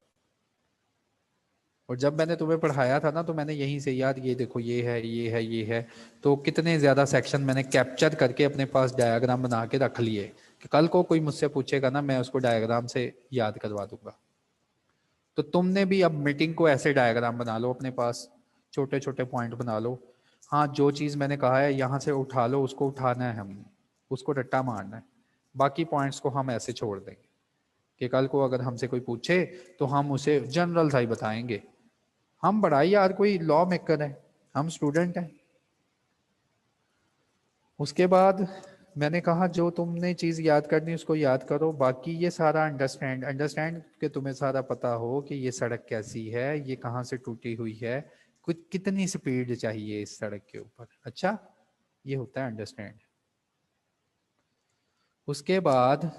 और जब मैंने तुम्हें पढ़ाया था ना, तो मैंने यहीं से याद, ये देखो ये है ये है ये है, तो कितने ज़्यादा सेक्शन मैंने कैप्चर करके अपने पास डायग्राम बना के रख लिए कि कल को कोई मुझसे पूछेगा ना, मैं उसको डायग्राम से याद करवा दूंगा। तो तुमने भी अब मीटिंग को ऐसे डायग्राम बना लो अपने पास, छोटे छोटे पॉइंट बना लो। हाँ, जो चीज़ मैंने कहा है यहाँ से उठा लो, उसको उठाना है हमने, उसको रट्टा मारना है। बाकी पॉइंट्स को हम ऐसे छोड़ देंगे कि कल को अगर हमसे कोई पूछे तो हम उसे जनरल सा ही बताएंगे। हम बड़ा ही यार कोई लॉ मेकर है, हम स्टूडेंट हैं। उसके बाद मैंने कहा जो तुमने चीज़ याद करनी उसको याद करो, बाकी ये सारा अंडरस्टैंड अंडरस्टैंड कि तुम्हें सारा पता हो कि ये सड़क कैसी है, ये कहाँ से टूटी हुई है, कुछ कितनी स्पीड चाहिए इस सड़क के ऊपर। अच्छा, ये होता है अंडरस्टैंड। उसके बाद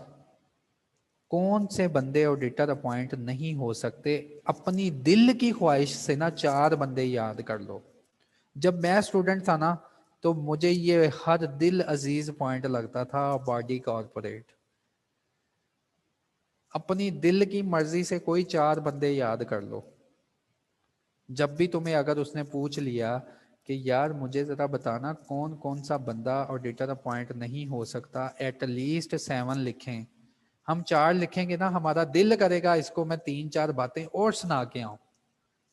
कौन से बंदे ऑडिटर अपॉइंट नहीं हो सकते, अपनी दिल की ख्वाहिश से ना 4 बंदे याद कर लो। जब मैं स्टूडेंट था ना तो मुझे ये हर दिल अजीज पॉइंट लगता था, बॉडी कॉर्पोरेट। अपनी दिल की मर्जी से कोई 4 बंदे याद कर लो। जब भी तुम्हें अगर उसने पूछ लिया कि यार मुझे जरा बताना कौन कौन सा बंदा ऑडिटर अपॉइंट नहीं हो सकता, एटलीस्ट 7 लिखें। हम 4 लिखेंगे ना, हमारा दिल करेगा इसको मैं 3-4 बातें और सुना के आऊं।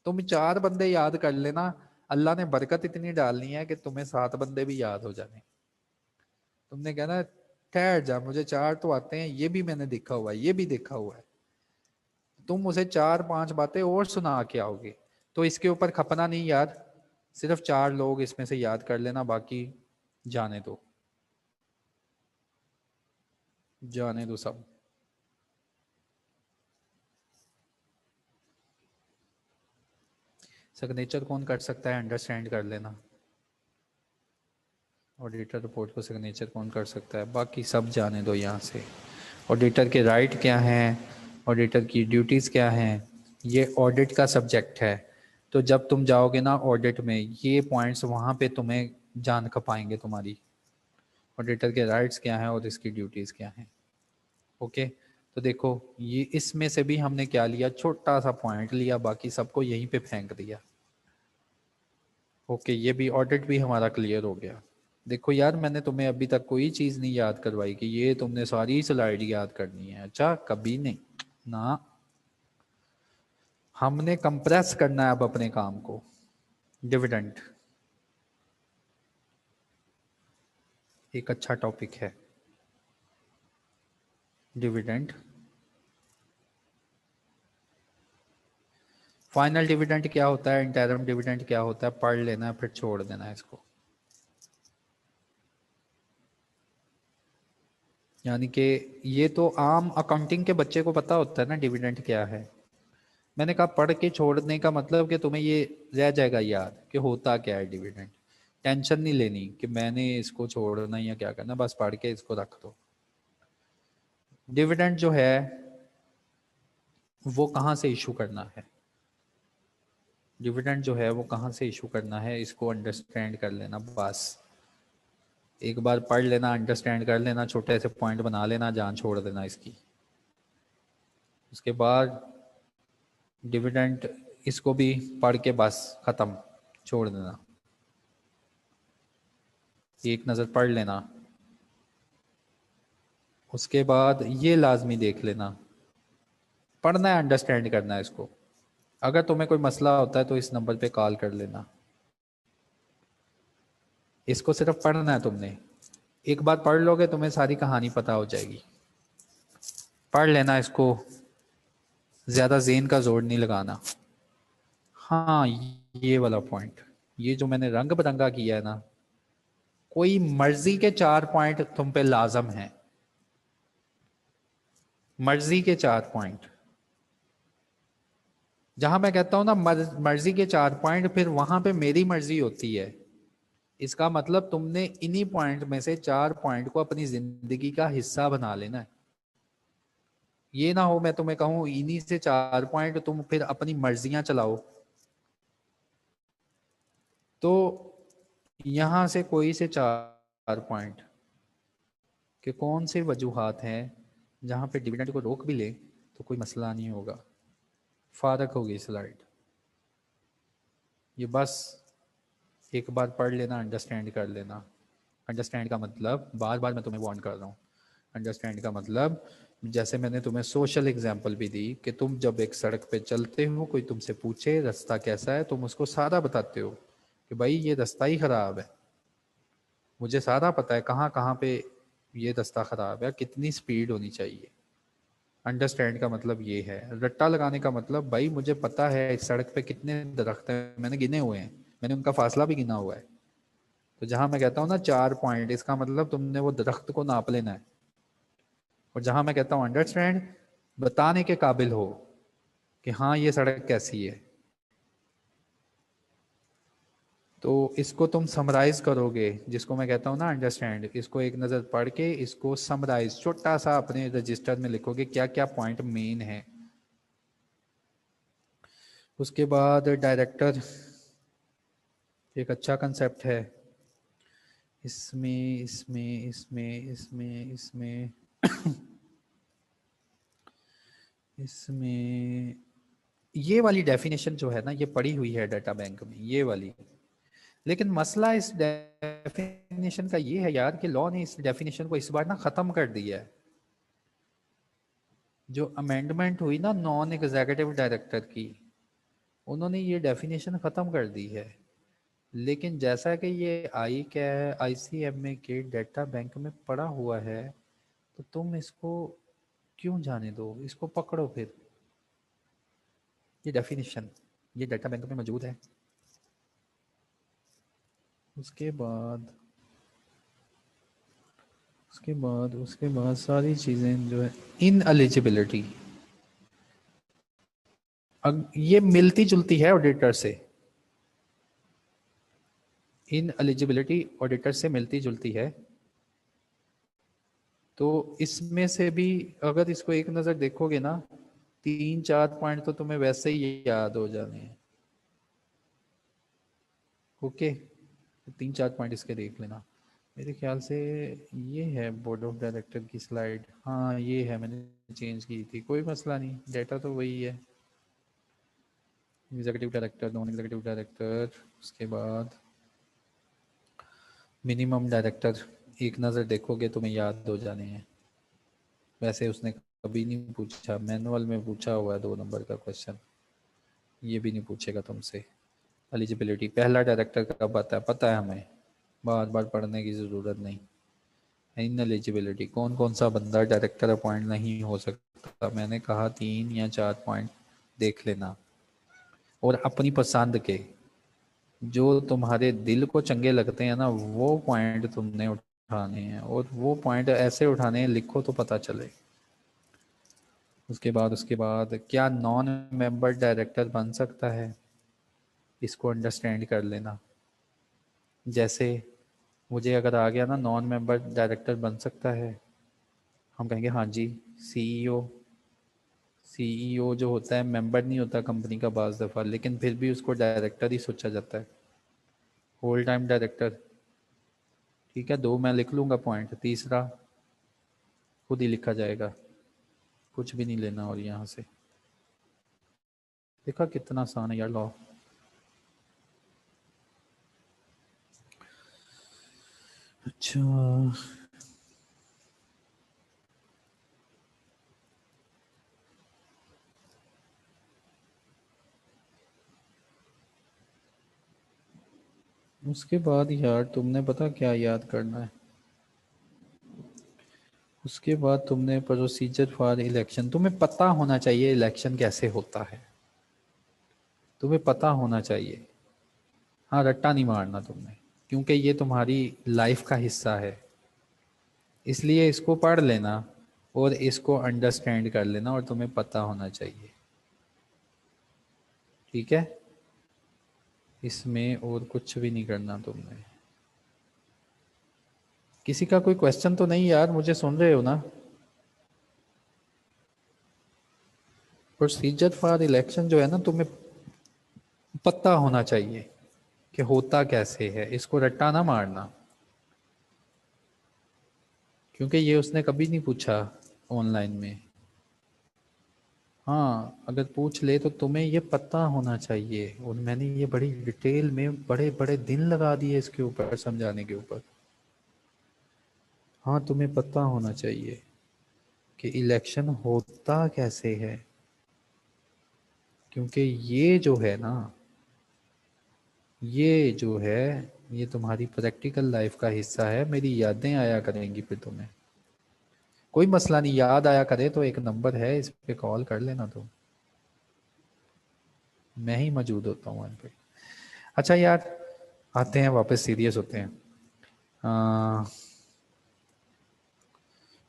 तुम 4 बंदे याद कर लेना, अल्लाह ने बरकत इतनी डालनी है कि तुम्हें 7 बंदे भी याद हो जाने। तुमने कहना ठहर जा, मुझे 4 तो आते हैं, ये भी मैंने देखा हुआ है, ये भी देखा हुआ है। तुम उसे 4-5 बातें और सुना के आओगे। तो इसके ऊपर खपना नहीं यार, सिर्फ 4 लोग इसमें से याद कर लेना, बाकी जाने दो, जाने दो सब। सिग्नेचर कौन कर सकता है, अंडरस्टैंड कर लेना। ऑडिटर रिपोर्ट को सिग्नेचर कौन कर सकता है, बाकी सब जाने दो यहाँ से। ऑडिटर के राइट क्या हैं, ऑडिटर की ड्यूटीज़ क्या हैं, ये ऑडिट का सब्जेक्ट है। तो जब तुम जाओगे ना ऑडिट में, ये पॉइंट्स वहाँ पे तुम्हें जान खपाएंगे तुम्हारी। ऑडिटर के राइट्स क्या हैं और इसकी ड्यूटीज़ क्या हैं। ओके, तो देखो ये इसमें से भी हमने क्या लिया, छोटा सा पॉइंट लिया, बाकी सबको यहीं पे फेंक दिया। ओके, ये भी ऑडिट भी हमारा क्लियर हो गया। देखो यार, मैंने तुम्हें अभी तक कोई चीज़ नहीं याद करवाई कि ये तुमने सारी स्लाइड याद करनी है। अच्छा, कभी नहीं ना, हमने कंप्रेस करना है अब अपने काम को। डिविडेंड एक अच्छा टॉपिक है। डिविडेंड, फाइनल डिविडेंड क्या होता है, इंटरम डिविडेंड क्या होता है, पढ़ लेना है फिर छोड़ देना है इसको। यानी कि ये तो आम अकाउंटिंग के बच्चे को पता होता है ना डिविडेंड क्या है। मैंने कहा पढ़ के छोड़ने का मतलब कि तुम्हें ये रह जाएगा याद कि होता क्या है डिविडेंड। टेंशन नहीं लेनी कि मैंने इसको छोड़ना या क्या करना, बस पढ़ के इसको रख दो। डिविडेंड जो है वो कहाँ से इशू करना है, डिविडेंड जो है वो कहाँ से इशू करना है, इसको अंडरस्टैंड कर लेना बस। एक बार पढ़ लेना, अंडरस्टैंड कर लेना, छोटे से पॉइंट बना लेना, जान छोड़ देना इसकी। उसके बाद डिविडेंड इसको भी पढ़ के बस खत्म, छोड़ देना। एक नज़र पढ़ लेना। उसके बाद ये लाजमी देख लेना, पढ़ना है, अंडरस्टैंड करना है इसको। अगर तुम्हें कोई मसला होता है तो इस नंबर पे कॉल कर लेना। इसको सिर्फ पढ़ना है तुमने, एक बार पढ़ लोगे तुम्हें सारी कहानी पता हो जाएगी। पढ़ लेना इसको, ज़्यादा ज़ेन का जोर नहीं लगाना। हाँ, ये वाला पॉइंट, ये जो मैंने रंग बिरंगा किया है ना, कोई मर्जी के 4 पॉइंट तुम पे लाजम है, मर्जी के 4 पॉइंट। जहां मैं कहता हूं ना मर्जी के 4 पॉइंट, फिर वहां पे मेरी मर्जी होती है। इसका मतलब तुमने इन्हीं पॉइंट में से 4 पॉइंट को अपनी जिंदगी का हिस्सा बना लेना है। ये ना हो मैं तुम्हें कहूं इन्हीं से 4 पॉइंट तुम फिर अपनी मर्जियां चलाओ। तो यहां से कोई से 4 पॉइंट कि कौन से वजूहात हैं जहां पे डिविडेंड को रोक भी ले तो कोई मसला नहीं होगा। फारक होगी स्लाइड, ये बस एक बार पढ़ लेना, अंडरस्टैंड कर लेना। अंडरस्टैंड का मतलब, बार बार मैं तुम्हें वार्न कर रहा हूँ, अंडरस्टैंड का मतलब जैसे मैंने तुम्हें सोशल एग्जांपल भी दी कि तुम जब एक सड़क पे चलते हो, कोई तुमसे पूछे रास्ता कैसा है, तुम उसको सारा बताते हो कि भाई ये रास्ता ही खराब है, मुझे सारा पता है कहाँ कहाँ पे ये रास्ता खराब है, कितनी स्पीड होनी चाहिए। अंडरस्टैंड का मतलब ये है। रट्टा लगाने का मतलब भाई मुझे पता है इस सड़क पे कितने दरख्त हैं, मैंने गिने हुए हैं, मैंने उनका फासला भी गिना हुआ है। तो जहां मैं कहता हूँ ना 4 पॉइंट, इसका मतलब तुमने वो दरख्त को नाप लेना है। और जहां मैं कहता हूँ अंडरस्टैंड, बताने के काबिल हो कि हाँ ये सड़क कैसी है। तो इसको तुम समराइज करोगे, जिसको मैं कहता हूँ ना अंडरस्टैंड, इसको एक नज़र पढ़ के इसको समराइज छोटा सा अपने रजिस्टर में लिखोगे क्या क्या पॉइंट मेन है। उसके बाद डायरेक्टर एक अच्छा कंसेप्ट है। इसमें इसमें इसमें इसमें इसमें इसमें ये वाली डेफिनेशन जो है ना, ये पड़ी हुई है डाटा बैंक में, ये वाली। लेकिन मसला इस डेफिनेशन का ये है यार कि लॉ ने इस डेफिनेशन को इस बार ना खत्म कर दिया है। जो अमेंडमेंट हुई ना नॉन एग्जीक्यूटिव डायरेक्टर की, उन्होंने ये डेफिनेशन खत्म कर दी है। लेकिन जैसा कि ये आई क्या है, आईसीएमए के डाटा बैंक में पड़ा हुआ है, तो तुम इसको क्यों जाने दो, इसको पकड़ो फिर। ये डेफिनेशन ये डाटा बैंक में मौजूद है। उसके बाद उसके बाद सारी चीज़ें जो है, इन एलिजिबिलिटी ये मिलती जुलती है ऑडिटर से। इन एलिजिबिलिटी ऑडिटर से मिलती जुलती है। तो इसमें से भी अगर इसको एक नज़र देखोगे ना, 3-4 पॉइंट तो तुम्हें वैसे ही याद हो जाने हैं। ओके, 3-4 पॉइंट इसके देख लेना। मेरे ख्याल से ये है बोर्ड ऑफ डायरेक्टर की स्लाइड, हाँ ये है, मैंने चेंज की थी, कोई मसला नहीं, डेटा तो वही है। Executive director, non executive director, उसके बाद मिनिमम डायरेक्टर, एक नज़र देखोगे तुम्हें याद हो जाने हैं। वैसे उसने कभी नहीं पूछा, मैनुअल में पूछा हुआ है 2 नंबर का क्वेश्चन, ये भी नहीं पूछेगा तुमसे। एलिजिबिलिटी पहला डायरेक्टर का पता है हमें, बार बार पढ़ने की ज़रूरत नहीं। इन एलिजिबिलिटी कौन कौन सा बंदा डायरेक्टर अपॉइंट नहीं हो सकता, मैंने कहा 3 या 4 पॉइंट देख लेना। और अपनी पसंद के जो तुम्हारे दिल को चंगे लगते हैं ना, वो पॉइंट तुमने उठाने हैं, और वो पॉइंट ऐसे उठाने हैं लिखो तो पता चले। उसके बाद क्या नॉन मेंबर डायरेक्टर बन सकता है, इसको अंडरस्टैंड कर लेना। जैसे मुझे अगर आ गया ना नॉन मेंबर डायरेक्टर बन सकता है, हम कहेंगे हाँ जी। सीईओ सीईओ जो होता है मेंबर नहीं होता कंपनी का बाज़ दफ़ा, लेकिन फिर भी उसको डायरेक्टर ही सोचा जाता है, होल टाइम डायरेक्टर। ठीक है, 2 मैं लिख लूँगा पॉइंट, तीसरा खुद ही लिखा जाएगा, कुछ भी नहीं लेना। और यहाँ से देखा कितना आसान है यार लॉ। अच्छा, उसके बाद यार तुमने पता क्या याद करना है, उसके बाद तुमने प्रोसीजर फॉर इलेक्शन, तुम्हें पता होना चाहिए इलेक्शन कैसे होता है, तुम्हें पता होना चाहिए। हाँ, रट्टा नहीं मारना तुमने, क्योंकि ये तुम्हारी लाइफ का हिस्सा है, इसलिए इसको पढ़ लेना और इसको अंडरस्टैंड कर लेना, और तुम्हें पता होना चाहिए। ठीक है, इसमें और कुछ भी नहीं करना तुमने। किसी का कोई क्वेश्चन तो नहीं यार, मुझे सुन रहे हो ना? प्रोसीजर फॉर इलेक्शन जो है ना, तुम्हें पता होना चाहिए कि होता कैसे है, इसको रट्टा ना मारना, क्योंकि ये उसने कभी नहीं पूछा ऑनलाइन में। हाँ, अगर पूछ ले तो तुम्हें ये पता होना चाहिए, और मैंने ये बड़ी डिटेल में बड़े बड़े दिन लगा दिए इसके ऊपर समझाने के ऊपर। हाँ, तुम्हें पता होना चाहिए कि इलेक्शन होता कैसे है, क्योंकि ये जो है ना, ये जो है, ये तुम्हारी प्रैक्टिकल लाइफ का हिस्सा है। मेरी यादें आया करेंगी फिर तुम्हें, कोई मसला नहीं, याद आया करे तो एक नंबर है, इस पे कॉल कर लेना तुम, मैं ही मौजूद होता हूँ वहाँ पे। अच्छा यार, आते हैं वापस, सीरियस होते हैं।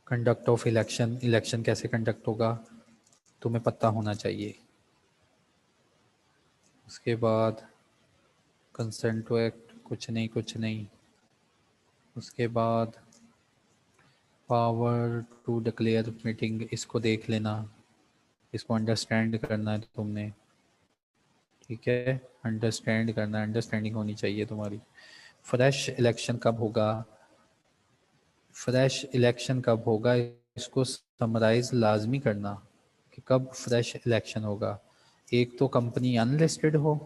कंडक्ट ऑफ इलेक्शन, इलेक्शन कैसे कंडक्ट होगा तुम्हें पता होना चाहिए। उसके बाद कंसेंट टू एक्ट, कुछ नहीं कुछ नहीं। उसके बाद पावर टू डिक्लेयर मीटिंग, इसको देख लेना, इसको अंडरस्टैंड करना है तुमने। ठीक है, अंडरस्टैंड करना है, अंडरस्टैंडिंग होनी चाहिए तुम्हारी। फ्रेश इलेक्शन कब होगा, फ्रेश इलेक्शन कब होगा, इसको समराइज लाजमी करना कि कब फ्रेश इलेक्शन होगा। एक तो कंपनी अनलिस्टेड हो,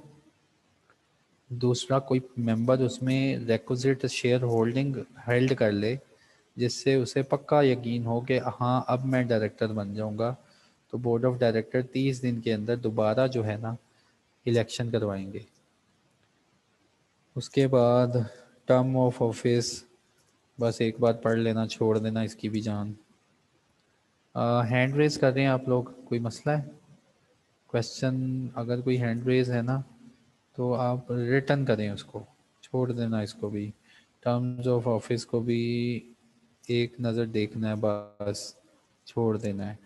दूसरा कोई मेंबर उसमें रिक्विजिट शेयर होल्डिंग हेल्ड कर ले, जिससे उसे पक्का यकीन हो कि हाँ अब मैं डायरेक्टर बन जाऊंगा। तो बोर्ड ऑफ डायरेक्टर 30 दिन के अंदर दोबारा जो है ना इलेक्शन करवाएंगे। उसके बाद टर्म ऑफ ऑफिस, बस एक बार पढ़ लेना, छोड़ देना इसकी भी जान। हैंड रेज कर रहे हैं आप लोग, कोई मसला है? क्वेश्चन अगर कोई हैंड रेज है ना तो आप रिटर्न करें उसको, छोड़ देना इसको भी। टर्म्स ऑफ ऑफिस को भी एक नज़र देखना है बस, छोड़ देना है।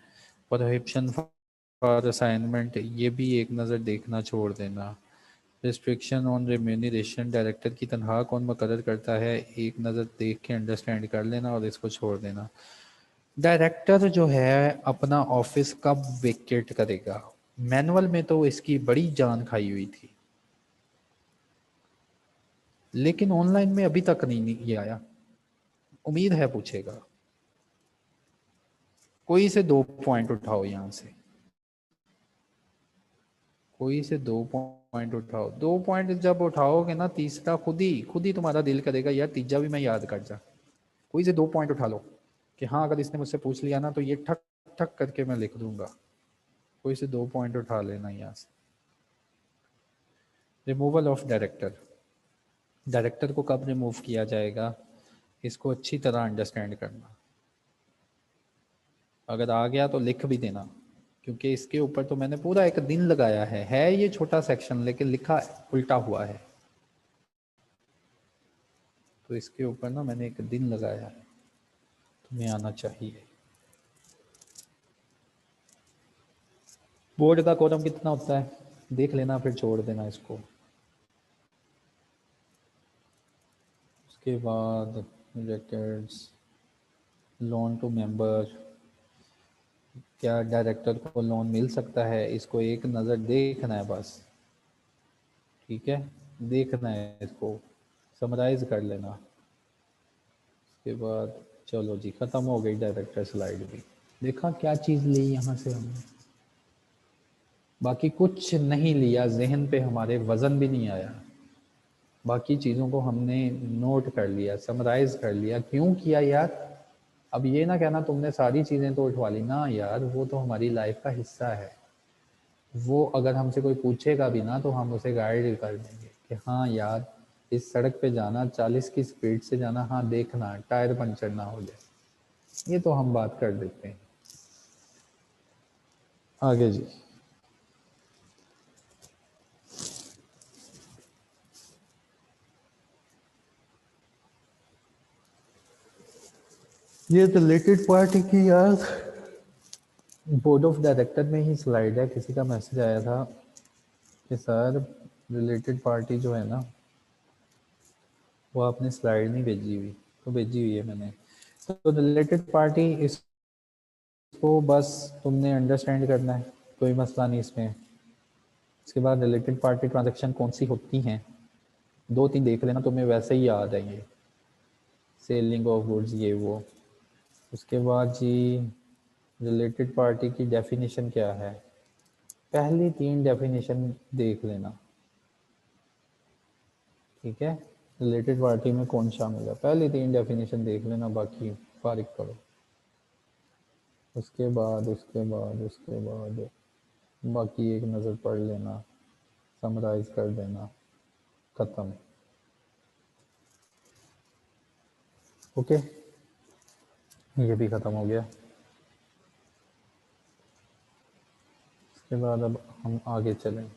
प्रोहिबिशन फॉर असाइनमेंट, ये भी एक नज़र देखना, छोड़ देना। रिस्ट्रिक्शन ऑन रेम्यूनरेशन, डायरेक्टर की तनख्वाह कौन मुकर्रर करता है, एक नज़र देख के अंडरस्टैंड कर लेना और इसको छोड़ देना। डायरेक्टर जो है अपना ऑफिस कब वेकेट करेगा, मैनुअल में तो इसकी बड़ी जान खाई हुई थी, लेकिन ऑनलाइन में अभी तक नहीं ये आया। उम्मीद है पूछेगा। कोई से 2 पॉइंट उठाओ, यहाँ से कोई से 2 पॉइंट उठाओ। 2 पॉइंट जब उठाओगे ना, तीसरा खुद ही तुम्हारा दिल करेगा यार तीजा भी मैं याद कर जा। कोई से 2 पॉइंट उठा लो कि हाँ अगर इसने मुझसे पूछ लिया ना तो ये ठक ठक करके मैं लिख दूंगा। कोई से 2 पॉइंट उठा लेना यहाँ से। रिमूवल ऑफ डायरेक्टर, डायरेक्टर को कब रिमूव किया जाएगा, इसको अच्छी तरह अंडरस्टैंड करना। अगर आ गया तो लिख भी देना, क्योंकि इसके ऊपर तो मैंने पूरा एक दिन लगाया है ये छोटा सेक्शन लेकिन लिखा उल्टा हुआ है, तो इसके ऊपर ना मैंने एक दिन लगाया है, तुम्हें आना चाहिए। बोर्ड का कोरम कितना होता है देख लेना, फिर छोड़ देना इसको। उसके बाद रिकॉर्ड्स, लोन टू मेंबर, क्या डायरेक्टर को लोन मिल सकता है, इसको एक नज़र देखना है बस। ठीक है, देखना है इसको, समराइज कर लेना। उसके बाद चलो जी, ख़त्म हो गई डायरेक्टर स्लाइड भी। देखा क्या चीज़ ली यहाँ से हमने, बाकी कुछ नहीं लिया, जहन पे हमारे वज़न भी नहीं आया। बाकी चीज़ों को हमने नोट कर लिया, समराइज कर लिया। क्यों किया यार, अब ये ना कहना तुमने सारी चीज़ें तो उठवा ली ना यार, वो तो हमारी लाइफ का हिस्सा है। वो अगर हमसे कोई पूछेगा भी ना तो हम उसे गाइड कर देंगे कि हाँ यार इस सड़क पे जाना, 40 की स्पीड से जाना, हाँ देखना टायर पंचर ना हो जाए। ये तो हम बात कर देते हैं। आगे जी, ये रिलेटेड पार्टी की यार बोर्ड ऑफ डायरेक्टर में ही स्लाइड है। किसी का मैसेज आया था कि सर रिलेटेड पार्टी जो है ना वो आपने स्लाइड नहीं भेजी हुई, तो भेजी हुई है मैंने। तो रिलेटेड पार्टी, इसको बस तुमने अंडरस्टैंड करना है, कोई मसला नहीं इसमें। इसके बाद रिलेटेड पार्टी ट्रांजैक्शन कौन सी होती हैं, 2-3 देख लेना, तुम्हें वैसे ही याद आएंगे, सेलिंग ऑफ गुड्स ये वो। उसके बाद जी रिलेटेड पार्टी की डेफिनेशन क्या है, पहली 3 डेफिनेशन देख लेना। ठीक है, रिलेटेड पार्टी में कौन शामिल है, पहली 3 डेफिनेशन देख लेना, बाकी फारिग करो। उसके बाद बाकी एक नज़र पढ़ लेना, समराइज कर देना, ख़त्म। ओके, ये भी ख़त्म हो गया। इसके बाद अब हम आगे चलें।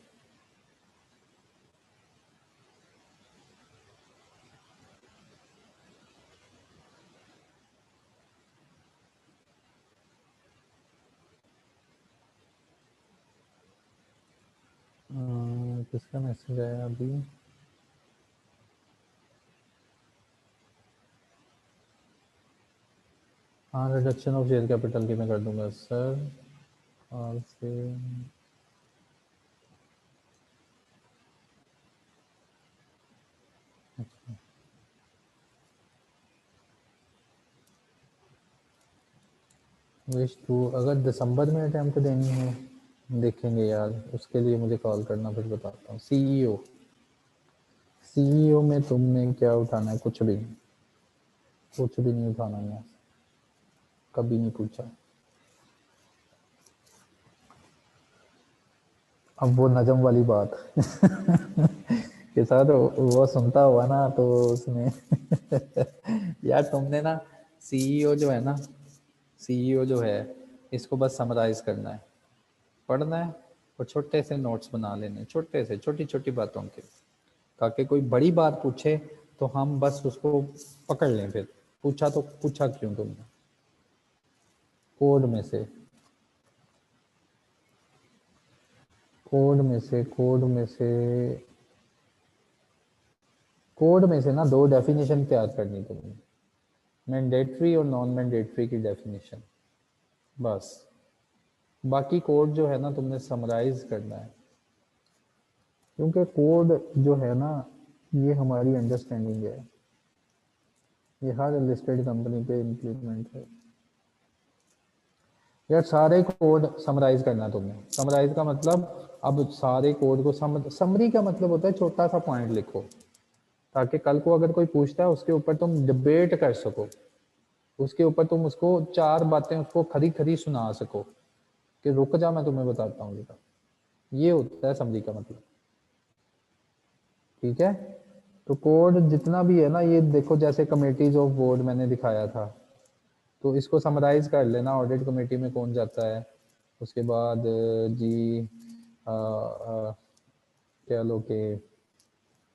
किसका मैसेज आया अभी, हाँ, रिडक्शन ऑफ शेयर कैपिटल की मैं कर दूंगा सर। और फिर विश टू, अगर दिसंबर में अटैम्प्ट देनी है देखेंगे यार, उसके लिए मुझे कॉल करना, फिर बताता हूँ। सीईओ, सीईओ में तुमने क्या उठाना है? कुछ भी नहीं, कुछ भी नहीं उठाना है, कभी नहीं पूछा। अब वो नजम वाली बात के साथ वो सुनता हुआ ना, तो उसने यार तुमने ना, सीईओ जो है ना, सीईओ जो है, इसको बस समराइज करना है, पढ़ना है और छोटे से नोट्स बना लेने, छोटे से, छोटी छोटी बातों के, ताकि कोई बड़ी बात पूछे तो हम बस उसको पकड़ लें। फिर पूछा तो पूछा क्यों तुमने? कोड में से, कोड में से, कोड में से, कोड में से ना दो डेफिनेशन तैयार करनी तुमने, मैंडेटरी और नॉन मैंडेटरी की डेफिनेशन, बस। बाकी कोड जो है ना तुमने समराइज करना है, क्योंकि कोड जो है ना, ये हमारी अंडरस्टैंडिंग है, ये हर लिस्टेड कंपनी पे इम्प्लीमेंट है। यार सारे कोड समराइज करना तुमने। समराइज का मतलब, अब सारे कोड को समरी का मतलब होता है छोटा सा पॉइंट लिखो, ताकि कल को अगर कोई पूछता है उसके ऊपर तुम डिबेट कर सको, उसके ऊपर तुम उसको चार बातें उसको खरी खरी सुना सको, कि रुक जा मैं तुम्हें बताता हूँ बेटा। ये होता है समरी का मतलब, ठीक है? तो कोड जितना भी है ना, ये देखो जैसे कमेटीज ऑफ बोर्ड मैंने दिखाया था, तो इसको समराइज कर लेना, ऑडिट कमेटी में कौन जाता है, उसके बाद जी कह लो कि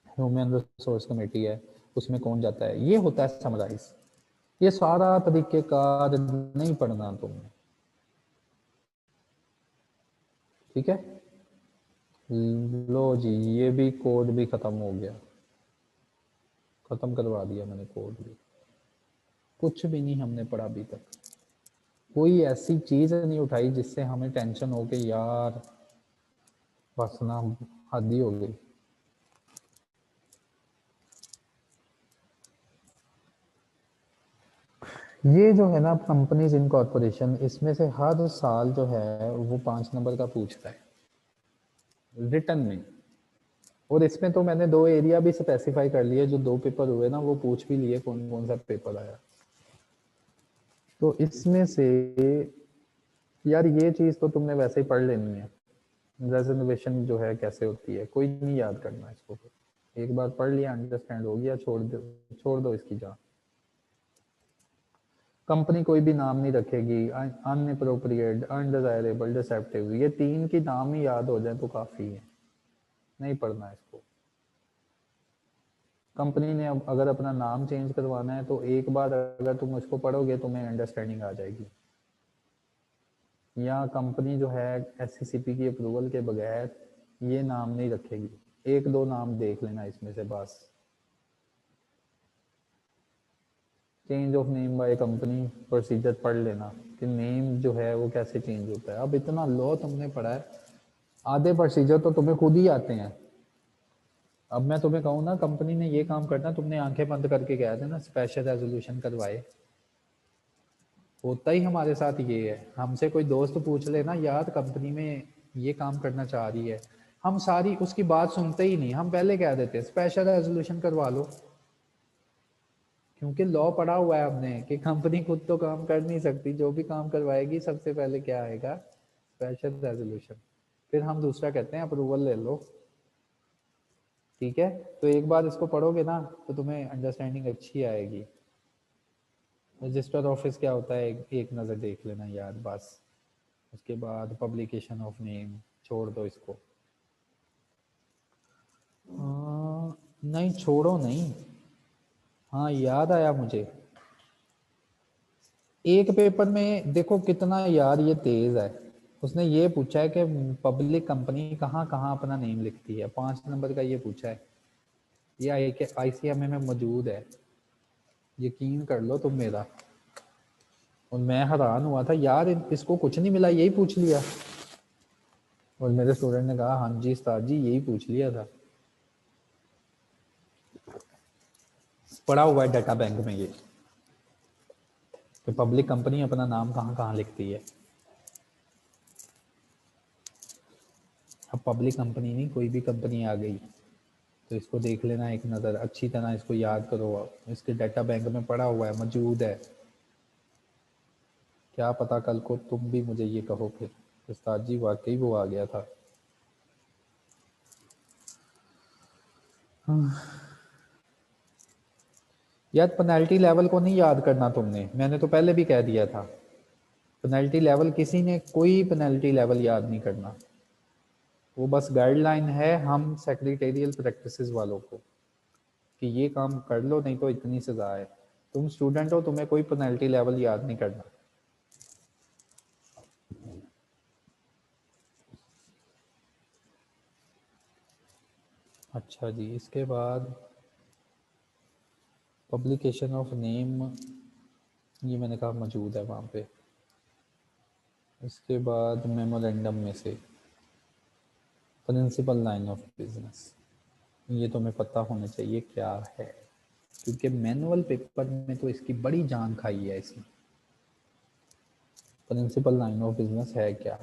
ह्यूमन रिसोर्स कमेटी है, उसमें कौन जाता है, ये होता है समराइज। ये सारा तरीकेकार नहीं पढ़ना तुमने, ठीक है? लो जी, ये भी कोड भी खत्म हो गया, खत्म करवा दिया मैंने कोड भी। कुछ भी नहीं हमने पढ़ा अभी तक, कोई ऐसी चीज नहीं उठाई जिससे हमें टेंशन हो कि यार बस ना, हद ही हो गई। ये जो है ना कंपनीज इनकॉर्पोरेशन, इसमें से हर साल जो है वो 5 नंबर का पूछता है रिटर्न में, और इसमें तो मैंने दो एरिया भी स्पेसिफाई कर लिए, जो दो पेपर हुए ना वो पूछ भी लिए कौन कौन सा पेपर आया। तो इसमें से यार ये चीज तो तुमने वैसे ही पढ़ लेनी है, रेजर्वेशन जो है कैसे होती है, कोई नहीं याद करना इसको, एक बार पढ़ लिया अंडरस्टैंड हो गया, छोड़ दो, छोड़ दो इसकी जान। कंपनी कोई भी नाम नहीं रखेगी, अनअप्रोप्रिएट, अनडिजायरेबल, डिसेप्टिव, ये तीन की नाम ही याद हो जाए तो काफी है, नहीं पढ़ना है इसको। कंपनी ने अब अगर अपना नाम चेंज करवाना है तो एक बार अगर तुम इसको पढ़ोगे तुम्हें अंडरस्टैंडिंग आ जाएगी। या कंपनी जो है एससीसीपी की अप्रूवल के बगैर ये नाम नहीं रखेगी, एक दो नाम देख लेना इसमें से बस। Change of name by company procedure पढ़ लेना, कि नेम जो है वो कैसे चेंज होता है। अब इतना लॉ तुमने पढ़ा है, आधे प्रोसीजर तो तुम्हें खुद ही आते हैं। अब मैं तुम्हें कहूँ ना कंपनी ने ये काम करना, तुमने आंखें बंद करके कह देना स्पेशल रेजोल्यूशन करवाए। होता ही हमारे साथ ये है, हमसे कोई दोस्त पूछ लेना यार कंपनी में ये काम करना चाह रही है, हम सारी उसकी बात सुनते ही नहीं, हम पहले कह देते स्पेशल रेजोल्यूशन करवा लो। क्योंकि लॉ पढ़ा हुआ है हमने कि कंपनी खुद तो काम कर नहीं सकती, जो भी काम करवाएगी सबसे पहले क्या आएगा? Special resolution. फिर हम दूसरा कहते हैं अप्रूवल ले लो, ठीक है? तो एक बार इसको पढ़ोगे ना तो तुम्हें अंडरस्टैंडिंग अच्छी आएगी। रजिस्टर ऑफिस क्या होता है एक नज़र देख लेना यार बस। उसके बाद पब्लिकेशन ऑफ नेम छोड़ दो इसको। नहीं छोड़ो नहीं, हाँ याद आया मुझे, एक पेपर में देखो कितना यार ये तेज है, उसने ये पूछा है कि पब्लिक कंपनी कहाँ कहाँ अपना नेम लिखती है, 5 नंबर का ये पूछा है, ये आईसीएमए में मौजूद है, यकीन कर लो तुम मेरा। और मैं हैरान हुआ था यार, इसको कुछ नहीं मिला, यही पूछ लिया। और मेरे स्टूडेंट ने कहा हाँ जी उस्ताद जी यही पूछ लिया था। पड़ा हुआ है डाटा बैंक में ये कि पब्लिक कंपनी अपना नाम कहाँ कहाँ लिखती है। अब पब्लिक कंपनी नहीं, कोई भी कंपनी आ गई तो इसको देख लेना एक नज़र, अच्छी तरह इसको याद करो, इसके डाटा बैंक में पड़ा हुआ है, मौजूद है। क्या पता कल को तुम भी मुझे ये कहो फिर उस्ताद जी वाकई वो आ गया था। यार पेनल्टी लेवल को नहीं याद करना तुमने, मैंने तो पहले भी कह दिया था। पेनल्टी लेवल किसी ने कोई पेनल्टी लेवल याद नहीं करना, वो बस गाइडलाइन है हम सेक्रेटेरियल प्रैक्टिसेस वालों को कि ये काम कर लो नहीं तो इतनी सजा है। तुम स्टूडेंट हो, तुम्हें कोई पेनल्टी लेवल याद नहीं करना। अच्छा जी, इसके बाद पब्लिकेशन ऑफ नेम, ये मैंने कहा मौजूद है वहाँ पे। इसके बाद मेमोरेंडम में से प्रिंसिपल लाइन ऑफ बिजनेस, ये तुम्हें पता होना चाहिए क्या है, क्योंकि मैनुअल पेपर में तो इसकी बड़ी जान खाई है इसने। प्रिंसिपल लाइन ऑफ बिजनेस है क्या,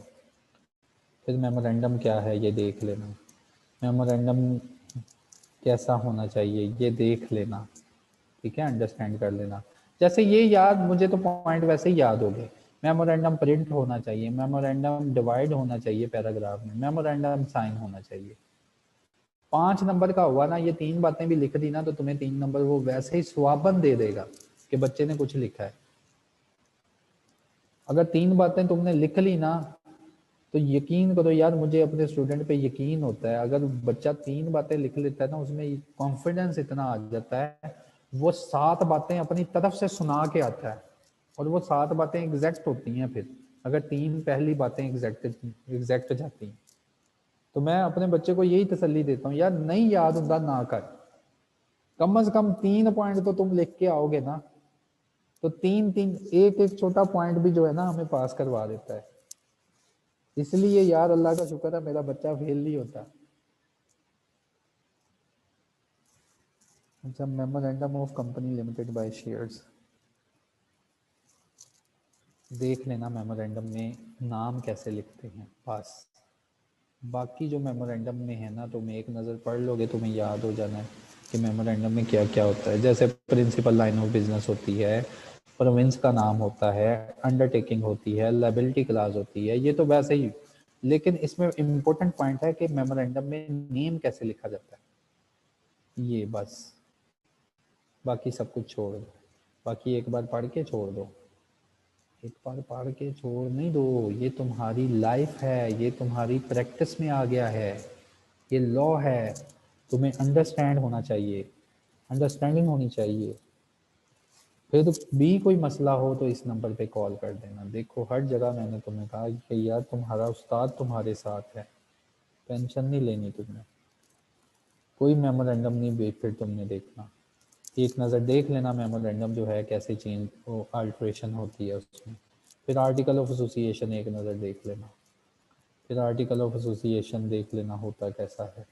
फिर मेमोरेंडम क्या है ये देख लेना, मेमोरेंडम कैसा होना चाहिए ये देख लेना, ठीक है, अंडरस्टैंड कर लेना। जैसे ये याद, मुझे तो पॉइंट वैसे ही याद हो गए। मेमोरेंडम प्रिंट होना चाहिए, मेमोरेंडम डिवाइड होना चाहिए पैराग्राफ में, मेमोरेंडम साइन होना चाहिए। 5 नंबर का हुआ ना, ये 3 बातें भी लिख दी ना तो तुम्हें 3 नंबर वो वैसे ही स्वाबन दे देगा कि बच्चे ने कुछ लिखा है। अगर 3 बातें तुमने लिख ली ना तो यकीन करो यार, मुझे अपने स्टूडेंट पे यकीन होता है, अगर बच्चा 3 बातें लिख लेता है ना, उसमें कॉन्फिडेंस इतना आ जाता है, वो 7 बातें अपनी तरफ से सुना के आता है और वो 7 बातें एग्जैक्ट होती हैं फिर, अगर 3 पहली बातें एग्जैक्ट जाती हैं। तो मैं अपने बच्चे को यही तसल्ली देता हूँ, यार नहीं याद होता ना कर, कम से कम 3 पॉइंट तो तुम लिख के आओगे ना, तो 3 3 एक एक छोटा पॉइंट भी जो है ना हमें पास करवा देता है। इसलिए यार अल्लाह का शुक्र है मेरा बच्चा फेल नहीं होता। अच्छा, memorandum of company limited by shares देख लेना, मेमोरेंडम में नाम कैसे लिखते हैं बस। बाकी जो मेमोरेंडम में है ना, तुम एक नज़र पढ़ लोगे तुम्हें याद हो जाना है कि मेमोरेंडम में क्या क्या होता है। जैसे प्रिंसिपल लाइन ऑफ बिजनेस होती है, प्रोविंस का नाम होता है, अंडरटेकिंग होती है, लायबिलिटी क्लास होती है, ये तो वैसे ही। लेकिन इसमें इम्पोर्टेंट पॉइंट है कि मेमोरेंडम में नेम कैसे लिखा जाता है, ये बस। बाकी सब कुछ छोड़ दो, बाकी एक बार पढ़ के छोड़ दो, एक बार पढ़ के छोड़ नहीं दो, ये तुम्हारी लाइफ है, ये तुम्हारी प्रैक्टिस में आ गया है, ये लॉ है, तुम्हें अंडरस्टैंड होना चाहिए, अंडरस्टैंडिंग होनी चाहिए। फिर तो भी कोई मसला हो तो इस नंबर पे कॉल कर देना। देखो हर जगह मैंने तुम्हें कहा कि यार तुम्हारा उस्ताद तुम्हारे साथ है, टेंशन नहीं लेनी तुमने, कोई मेमोरेंडम नहीं भी फिर तुमने देखना, एक नज़र देख लेना मेमोरेंडम जो है कैसे चेंज अल्ट्रेशन होती है उसमें। फिर आर्टिकल ऑफ एसोसिएशन एक नज़र देख लेना, फिर आर्टिकल ऑफ एसोसिएशन देख लेना होता कैसा है,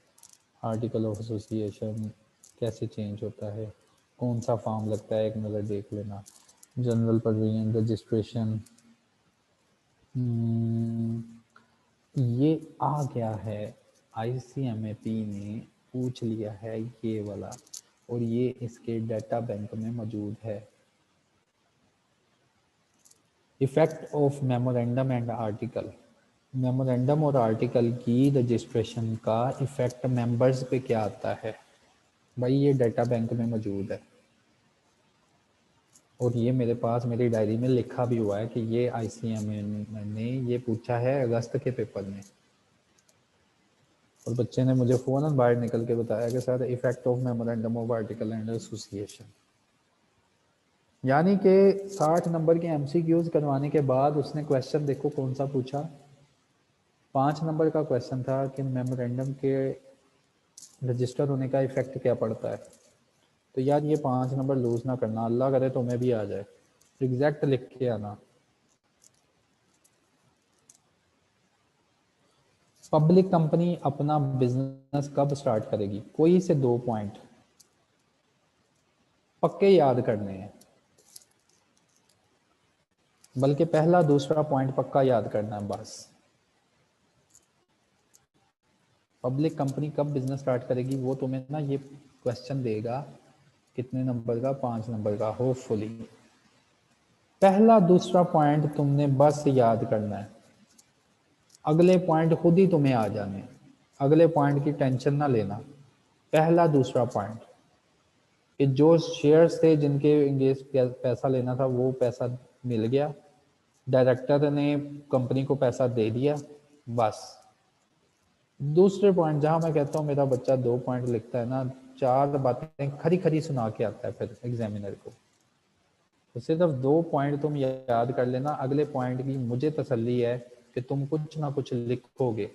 आर्टिकल ऑफ एसोसिएशन कैसे चेंज होता है, कौन सा फॉर्म लगता है एक नज़र देख लेना। जनरल प्रोविजन रजिस्ट्रेशन, ये आ गया है, ICMAP ने पूछ लिया है ये वाला, और ये इसके डाटा बैंक में मौजूद है। Effect of memorandum and article, memorandum और आर्टिकल की रजिस्ट्रेशन का इफेक्ट मेंबर्स पे क्या आता है भाई, ये डाटा बैंक में मौजूद है और ये मेरे पास मेरी डायरी में लिखा भी हुआ है कि ये ICMA ने ये पूछा है अगस्त के पेपर में, और बच्चे ने मुझे फ़ौरन बाहर निकल के बताया कि sir effect of memorandum of article and association, यानी कि 60 नंबर के MCQs करवाने के बाद उसने क्वेश्चन देखो कौन सा पूछा। 5 नंबर का क्वेश्चन था कि मेमोरेंडम के रजिस्टर होने का इफेक्ट क्या पड़ता है। तो यार ये 5 नंबर लूज ना करना, अल्लाह करे तुम्हें भी आ जाए। एग्जैक्ट लिख के आना। पब्लिक कंपनी अपना बिजनेस कब स्टार्ट करेगी? कोई से 2 पॉइंट पक्के याद करने हैं, बल्कि पहला दूसरा पॉइंट पक्का याद करना है बस। पब्लिक कंपनी कब बिजनेस स्टार्ट करेगी, वो तुम्हें ना ये क्वेश्चन देगा, कितने नंबर का? 5 नंबर का होपफुली। पहला दूसरा पॉइंट तुमने बस याद करना है, अगले पॉइंट खुद ही तुम्हें आ जाने, अगले पॉइंट की टेंशन ना लेना। पहला दूसरा पॉइंट कि जो शेयर्स थे जिनके इंगेज पैसा लेना था वो पैसा मिल गया, डायरेक्टर ने कंपनी को पैसा दे दिया, बस। दूसरे पॉइंट जहां मैं कहता हूँ मेरा बच्चा 2 पॉइंट लिखता है ना, 4 बातें खरी खरी सुना के आता है फिर एग्जामिनर को, तो सिर्फ 2 पॉइंट तुम याद कर लेना। अगले पॉइंट की मुझे तसल्ली है कि तुम कुछ ना कुछ लिखोगे।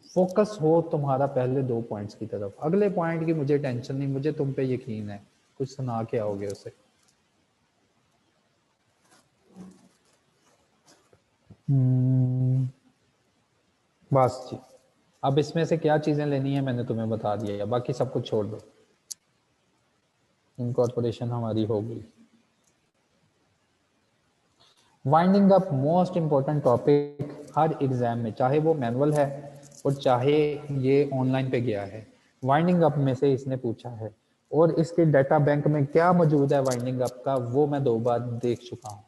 फोकस हो तुम्हारा पहले 2 पॉइंट्स की तरफ, अगले पॉइंट की मुझे टेंशन नहीं, मुझे तुम पे यकीन है, कुछ सुना के आओगे उसे। बस जी, अब इसमें से क्या चीजें लेनी है मैंने तुम्हें बता दिया, बाकी सब कुछ छोड़ दो। इनकॉर्पोरेशन हमारी हो गई। Winding up most important topic हर एग्जाम में, चाहे वो मैनुअल है और चाहे ये ऑनलाइन पे गया है, वाइंडिंग अप में से इसने पूछा है। और इसके डाटा बैंक में क्या मौजूद है वाइंडिंग अप का, वो मैं 2 बार देख चुका हूं।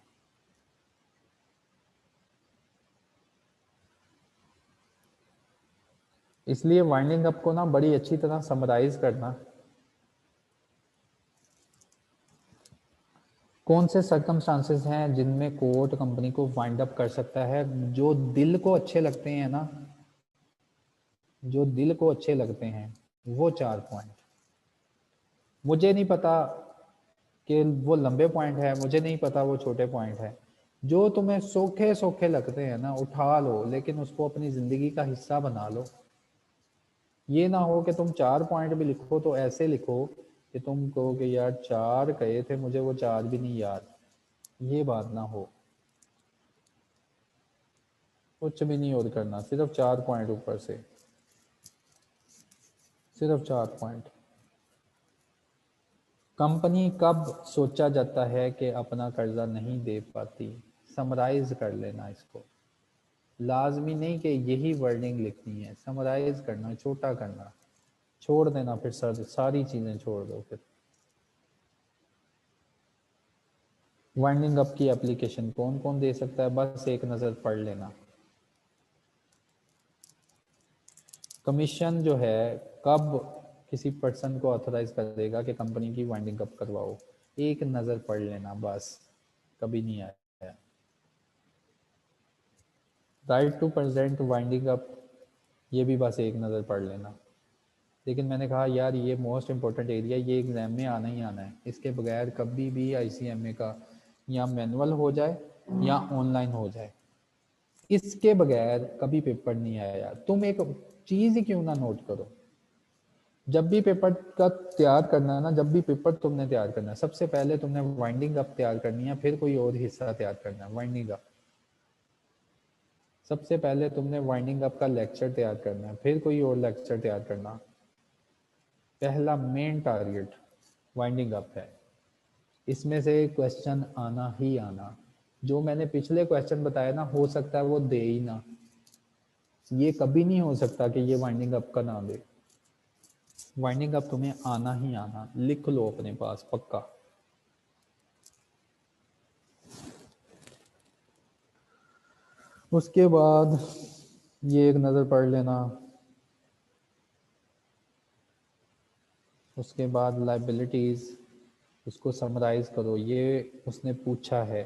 इसलिए वाइंडिंग अप को ना बड़ी अच्छी तरह समराइज करना। कौन से सर्कमस्टांसेस हैं जिनमें कोर्ट कंपनी को वाइंड अप कर सकता है, जो दिल को अच्छे लगते हैं ना, जो दिल को अच्छे लगते हैं, वो 4 पॉइंट। मुझे नहीं पता कि वो लंबे पॉइंट है, मुझे नहीं पता वो छोटे पॉइंट है, जो तुम्हें सोखे सोखे लगते हैं ना उठा लो, लेकिन उसको अपनी जिंदगी का हिस्सा बना लो। ये ना हो कि तुम 4 पॉइंट भी लिखो तो ऐसे लिखो कि तुम कहो कि यार 4 कहे थे, मुझे वो 4 भी नहीं याद, ये बात ना हो। कुछ भी नहीं और करना, सिर्फ 4 पॉइंट ऊपर से, सिर्फ 4 पॉइंट। कंपनी कब सोचा जाता है कि अपना कर्जा नहीं दे पाती? समराइज कर लेना इसको, लाजमी नहीं कि यही वर्डिंग लिखनी है, समराइज करना, छोटा करना, छोड़ देना, फिर सारी चीजें छोड़ दो। फिर वाइंडिंग अप की एप्लीकेशन कौन कौन दे सकता है, बस एक नज़र पढ़ लेना। कमीशन जो है कब किसी पर्सन को ऑथराइज करेगा कि कंपनी की वाइंडिंग अप करवाओ, एक नज़र पढ़ लेना बस, कभी नहीं आया। Right to present winding up, ये भी बस एक नज़र पढ़ लेना। लेकिन मैंने कहा यार ये मोस्ट इंपॉर्टेंट एरिया, ये एग्ज़ाम में आना ही आना है, इसके बगैर कभी भी आईसीएमए का या मैनुअल हो जाए या ऑनलाइन हो जाए, इसके बगैर कभी पेपर नहीं आया यार। तुम एक चीज़ ही क्यों ना नोट करो, जब भी पेपर का तैयार करना है ना, जब भी पेपर तुमने तैयार करना है, सबसे पहले तुमने वाइंडिंग अप तैयार करनी है, फिर कोई और हिस्सा तैयार करना है। वाइंडिंग अप सबसे पहले तुमने वाइंडिंग अप का लेक्चर तैयार करना है, फिर कोई और लेक्चर तैयार करना। पहला मेन टारगेट वाइंडिंग अप है, इसमें से क्वेश्चन आना ही आना। जो मैंने पिछले क्वेश्चन बताया ना, हो सकता है वो दे ही ना, ये कभी नहीं हो सकता कि ये वाइंडिंग अप का ना दे। वाइंडिंग अप तुम्हें आना ही आना, लिख लो अपने पास पक्का। उसके बाद ये एक नज़र पढ़ लेना। उसके बाद लाइबिलिटीज़, उसको समराइज करो, ये उसने पूछा है,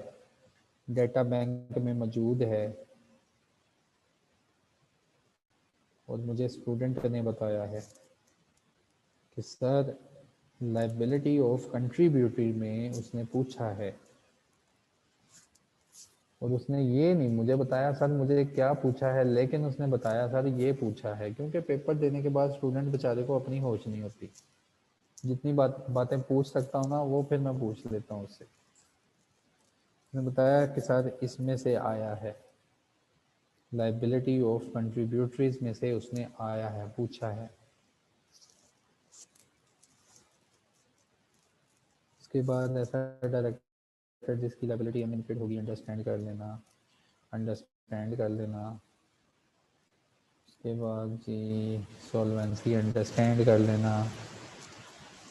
डेटा बैंक में मौजूद है, और मुझे स्टूडेंट ने बताया है कि सर लाइबिलिटी ऑफ कंट्रीब्यूटरी में उसने पूछा है। और उसने ये नहीं मुझे बताया सर मुझे क्या पूछा है, लेकिन उसने बताया सर ये पूछा है, क्योंकि पेपर देने के बाद स्टूडेंट बेचारे को अपनी होश नहीं होती। जितनी बातें पूछ सकता हूँ ना वो फिर मैं पूछ लेता हूँ उससे। ने बताया कि सर इसमें से आया है, लाइबिलिटी ऑफ कंट्रीब्यूटरीज में से उसने आया है, पूछा है। उसके बाद ऐसा डायरेक्टर जिसकी लाइबिलिटी अनलिमिटेड होगी, अंडरस्टैंड कर लेना, अंडरस्टैंड कर लेना। उसके बाद जी सॉल्वेंसी अंडरस्टैंड कर लेना,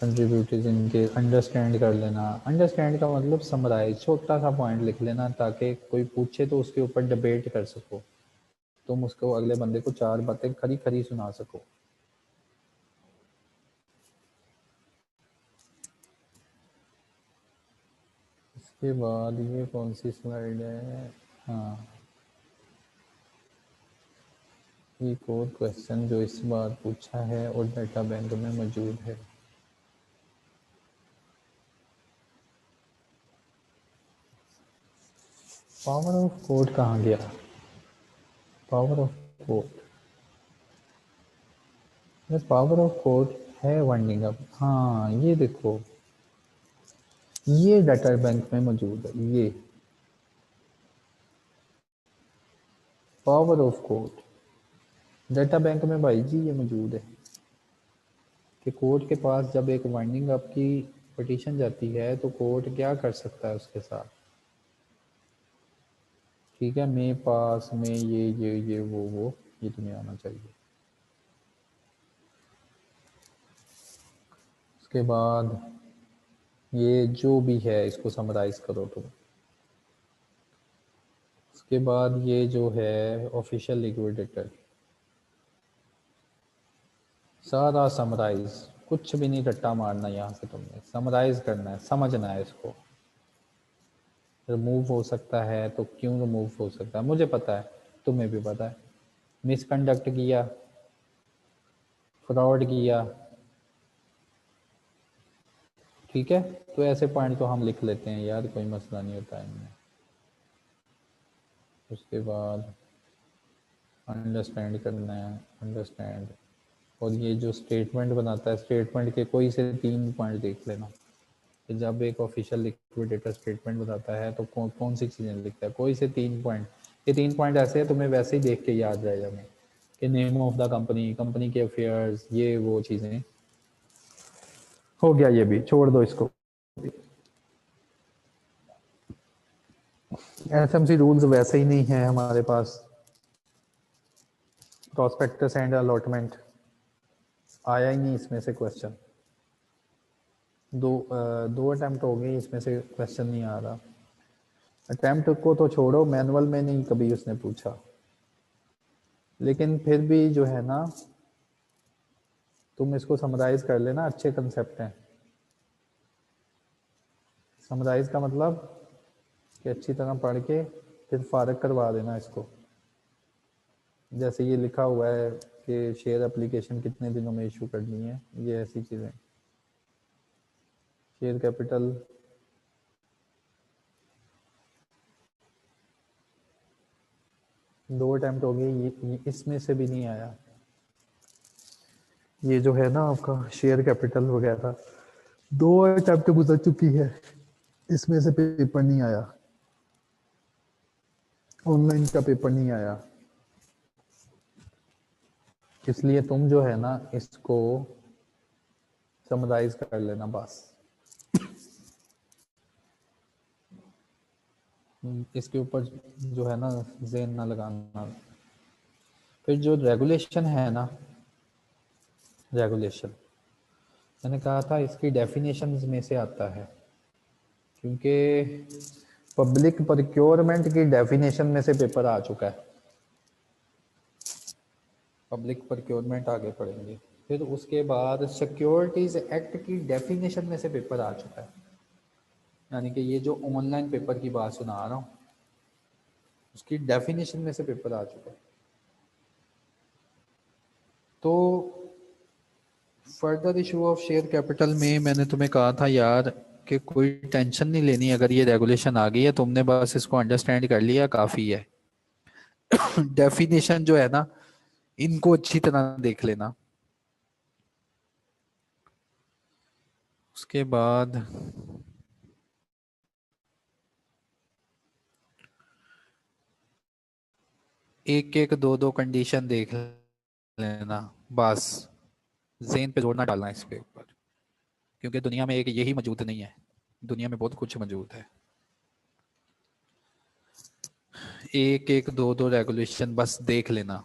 कंट्रीब्यूटर्स इनके अंडरस्टैंड कर लेना। अंडरस्टैंड का मतलब समराइज, छोटा सा पॉइंट लिख लेना ताकि कोई पूछे तो उसके ऊपर डिबेट कर सको, तुम उसको अगले बंदे को 4 बातें खरी खरी सुना सको। इसके बाद ये कौन सी स्लाइड है, हाँ एक और क्वेश्चन जो इस बार पूछा है और डाटा बैंक में मौजूद है। पावर ऑफ कोर्ट कहाँ गया, power of court, power of court है वाइंडिंग अप, हाँ ये देखो, ये डाटा बैंक में मौजूद है, ये power of court data bank में भाई जी ये मौजूद है कि कोर्ट के पास जब एक वाइंडिंग अप की पिटीशन जाती है तो कोर्ट क्या कर सकता है उसके साथ। ठीक है, मेरे पास में ये वो ये तुम्हें आना चाहिए। उसके बाद ये जो भी है इसको समराइज करो तुम। उसके बाद ये जो है ऑफिशियल लिक्विडेटर, सारा समराइज, कुछ भी नहीं रट्टा मारना, यहाँ से तुमने समराइज करना है, समझना है इसको। रिमूव हो सकता है तो क्यों रिमूव हो सकता है, मुझे पता है, तुम्हें भी पता है। मिसकंडक्ट किया, फ्रॉड किया, ठीक है, तो ऐसे पॉइंट तो हम लिख लेते हैं यार, कोई मसला नहीं होता है इनमें। उसके बाद अंडरस्टैंड करना है, अंडरस्टैंड। और ये जो स्टेटमेंट बनाता है, स्टेटमेंट के कोई से 3 पॉइंट देख लेना कि जब एक ऑफिशियल लिक्विडेटर स्टेटमेंट बताता है तो कौन सी चीज़ें लिखता है, कोई से 3 पॉइंट। ये 3 पॉइंट ऐसे है तुम्हें वैसे ही देख के याद रह जाएंगे कि name of the company, company के अफेयर्स, ये वो चीज़ें। हो गया, ये भी छोड़ दो इसको। एसएमसी रूल्स वैसे ही नहीं है हमारे पास। प्रोस्पेक्टस एंड अलॉटमेंट आया ही नहीं इसमें से क्वेश्चन, दो अटेम्प्ट हो गए, इसमें से क्वेश्चन नहीं आ रहा। अटेम्प्ट को तो छोड़ो, मैनुअल में नहीं कभी उसने पूछा, लेकिन फिर भी जो है ना, तुम इसको समराइज कर लेना, अच्छे कंसेप्ट हैं। समराइज का मतलब कि अच्छी तरह पढ़ के फिर फारग करवा देना इसको। जैसे ये लिखा हुआ है कि शेयर एप्लीकेशन कितने दिनों में इशू करनी है, ये ऐसी चीज़ें। शेयर कैपिटल, दो अटेम्प्ट हो गए, ये इसमें से भी नहीं आया। ये जो है ना आपका शेयर कैपिटल वगैरह, 2 अटेम्प्ट गुजर चुकी है, इसमें से पेपर नहीं आया, ऑनलाइन का पेपर नहीं आया। इसलिए तुम जो है ना इसको समराइज कर लेना बस, इसके ऊपर जो है ना ज़हन ना लगाना। फिर जो रेगुलेशन है ना, रेगुलेशन मैंने कहा था इसकी डेफिनेशन में से आता है, क्योंकि पब्लिक प्रोक्योरमेंट की डेफिनेशन में से पेपर आ चुका है। पब्लिक प्रोक्योरमेंट आगे पढ़ेंगे, फिर उसके बाद सिक्योरिटीज एक्ट की डेफिनेशन में से पेपर आ चुका है। यानी कि ये जो ऑनलाइन पेपर की बात सुना रहा हूँ उसकी डेफिनेशन में से पेपर आ चुका है। तो further issue of share capital में मैंने तुम्हें कहा था यार कि कोई टेंशन नहीं लेनी, अगर ये रेगुलेशन आ गई है तुमने बस इसको अंडरस्टैंड कर लिया काफ़ी है। डेफिनेशन जो है ना इनको अच्छी तरह देख लेना। उसके बाद एक एक दो दो कंडीशन देख लेना बस, जेन पे जोड़ना डालना इसके ऊपर, क्योंकि दुनिया में एक यही मौजूद नहीं है, दुनिया में बहुत कुछ मौजूद है। एक एक दो दो रेगुलेशन बस देख लेना।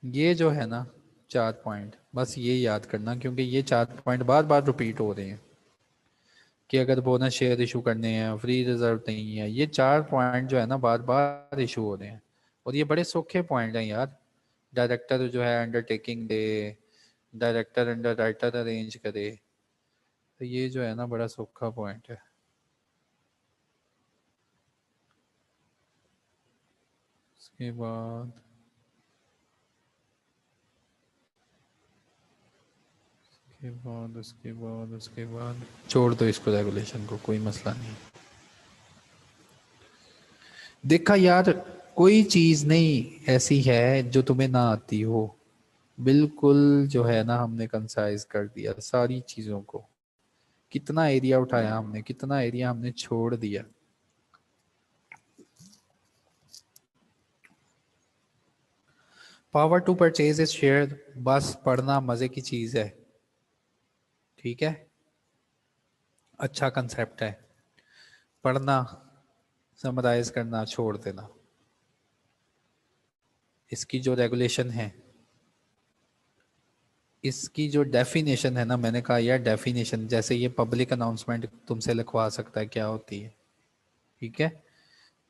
ये जो है ना 4 पॉइंट, बस ये याद करना, क्योंकि ये 4 पॉइंट बार बार रिपीट हो रहे हैं कि अगर बोनस शेयर इशू करने हैं, फ्री रिजर्व नहीं है, ये 4 पॉइंट जो है ना बार बार इशू हो रहे हैं। और ये बड़े सौखे पॉइंट हैं यार। डायरेक्टर जो है अंडरटेकिंग दे, डायरेक्टर अंडर राइटर अरेंज करे, तो ये जो है ना बड़ा सौखा पॉइंट है। उसके बाद उसके बाद छोड़ दो इसको, रेगुलेशन को, कोई मसला नहीं। देखा यार, कोई चीज नहीं ऐसी है जो तुम्हें ना आती हो, बिल्कुल जो है ना हमने कंसाइज कर दिया सारी चीजों को। कितना एरिया उठाया हमने, कितना एरिया हमने छोड़ दिया। Power to purchase is share, बस पढ़ना मजे की चीज है, ठीक है, अच्छा कंसेप्ट है। पढ़ना, समराइज करना छोड़ देना। इसकी जो रेगुलेशन है, इसकी जो डेफिनेशन है ना, मैंने कहा यार डेफिनेशन, जैसे ये पब्लिक अनाउंसमेंट तुमसे लिखवा सकता है क्या होती है, ठीक है।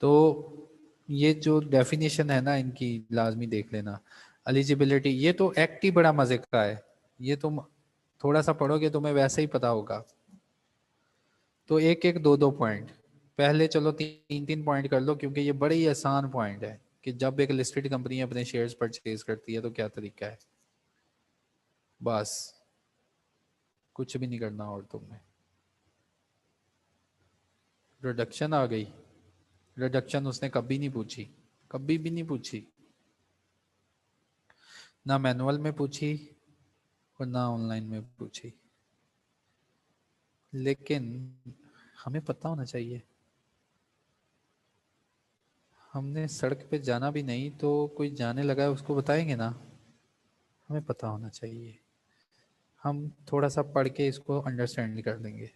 तो ये जो डेफिनेशन है ना इनकी लाजमी देख लेना। एलिजिबिलिटी, ये तो एक्ट ही बड़ा मजे का है, ये तुम थोड़ा सा पढ़ोगे तुम्हें वैसे ही पता होगा। तो एक एक दो दो पॉइंट, पहले चलो तीन तीन पॉइंट कर लो, क्योंकि ये बड़े ही आसान पॉइंट है कि जब एक लिस्टेड कंपनी अपने शेयर्स परचेज करती है तो क्या तरीका है, बस कुछ भी नहीं करना और तुमने। रिडक्शन आ गई, रिडक्शन उसने कभी नहीं पूछी, कभी भी नहीं पूछी, ना मैनुअल में पूछी और ना ऑनलाइन में पूछी। लेकिन हमें पता होना चाहिए, हमने सड़क पे जाना भी नहीं तो कोई जाने लगा है उसको बताएंगे ना, हमें पता होना चाहिए, हम थोड़ा सा पढ़ के इसको अंडरस्टैंड कर लेंगे।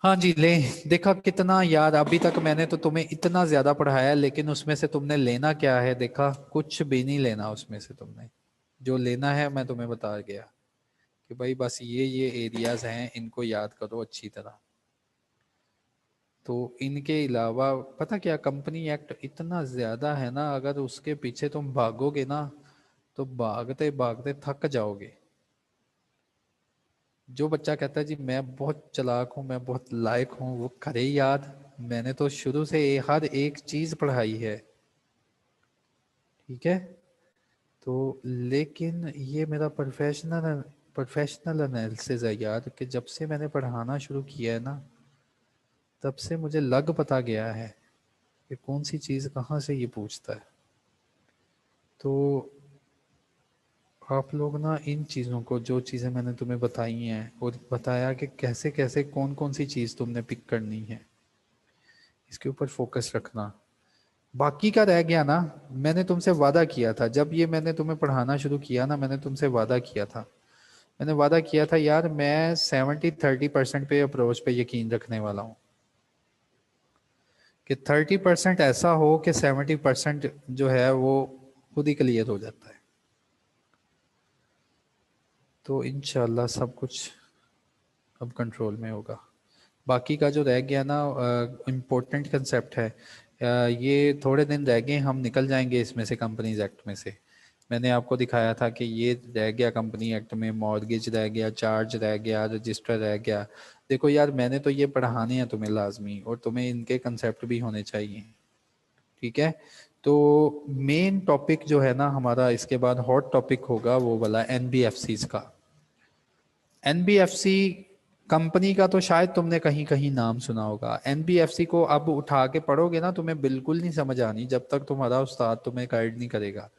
हाँ जी ले, देखा कितना याद, अभी तक मैंने तो तुम्हें इतना ज्यादा पढ़ाया लेकिन उसमें से तुमने लेना क्या है, देखा कुछ भी नहीं लेना उसमें से तुमने। जो लेना है मैं तुम्हें बता गया कि भाई बस ये एरियाज हैं, इनको याद करो अच्छी तरह। तो इनके अलावा पता क्या, कंपनी एक्ट इतना ज्यादा है ना, अगर उसके पीछे तुम भागोगे ना तो भागते भागते थक जाओगे। जो बच्चा कहता है जी मैं बहुत चालाक हूँ, मैं बहुत लायक हूँ, वो करे याद, मैंने तो शुरू से हर एक चीज पढ़ाई है, ठीक है। तो लेकिन ये मेरा प्रोफेशनल प्रोफेशनल एनालिसिस है यार, कि जब से मैंने पढ़ाना शुरू किया है ना, तब से मुझे लग पता गया है कि कौन सी चीज़ कहाँ से ये पूछता है। तो आप लोग ना इन चीज़ों को, जो चीज़ें मैंने तुम्हें बताई हैं और बताया कि कैसे कैसे कौन कौन सी चीज़ तुमने पिक करनी है, इसके ऊपर फोकस रखना। बाकी का रह गया ना, मैंने तुमसे वादा किया था, जब ये मैंने तुम्हें पढ़ाना शुरू किया ना, मैंने तुमसे वादा किया था, मैंने वादा किया था यार मैं 70-30% पे अप्रोच पे यकीन रखने वाला हूँ, कि 30% ऐसा हो कि 70% जो है वो खुद ही क्लियर हो जाता है। तो इंशाल्लाह सब कुछ अब कंट्रोल में होगा। बाकी का जो रह गया ना इम्पोर्टेंट कंसेप्ट है, ये थोड़े दिन रह गए, हम निकल जाएंगे इसमें से, कंपनीज एक्ट में से। मैंने आपको दिखाया था कि ये रह गया कंपनी एक्ट में, मॉर्गेज रह गया, चार्ज रह गया, रजिस्टर रह गया। देखो यार मैंने तो ये पढ़ाने हैं तुम्हें लाजमी, और तुम्हें इनके कंसेप्ट भी होने चाहिए, ठीक है। तो मेन टॉपिक जो है ना हमारा, इसके बाद हॉट टॉपिक होगा वो वाला एनबीएफसी का। एनबीएफसी कंपनी का तो शायद तुमने कहीं कहीं नाम सुना होगा, एनबीएफसी को अब उठा के पढ़ोगे ना तुम्हें बिल्कुल नहीं समझ आनी जब तक तुम्हारा उस्ताद तुम्हें गाइड नहीं करेगा।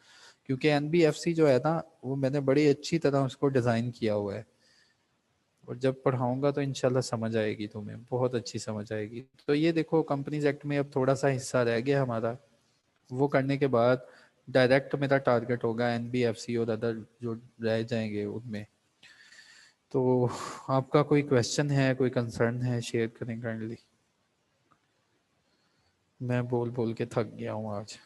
क्योंकि एनबीएफसी जो है ना, वो मैंने बड़ी अच्छी तरह उसको डिज़ाइन किया हुआ है। और जब पढ़ाऊंगा तो इंशाल्लाह समझ आएगी तुम्हें, बहुत अच्छी समझ आएगी। तो ये देखो कंपनीज एक्ट में अब थोड़ा सा हिस्सा रह गया हमारा, वो करने के बाद डायरेक्ट मेरा टारगेट होगा एनबीएफसी और अदर जो रह जाएंगे उनमें। तो आपका कोई क्वेश्चन है, कोई कंसर्न है, शेयर करें काइंडली। मैं बोल बोल के थक गया हूँ आज।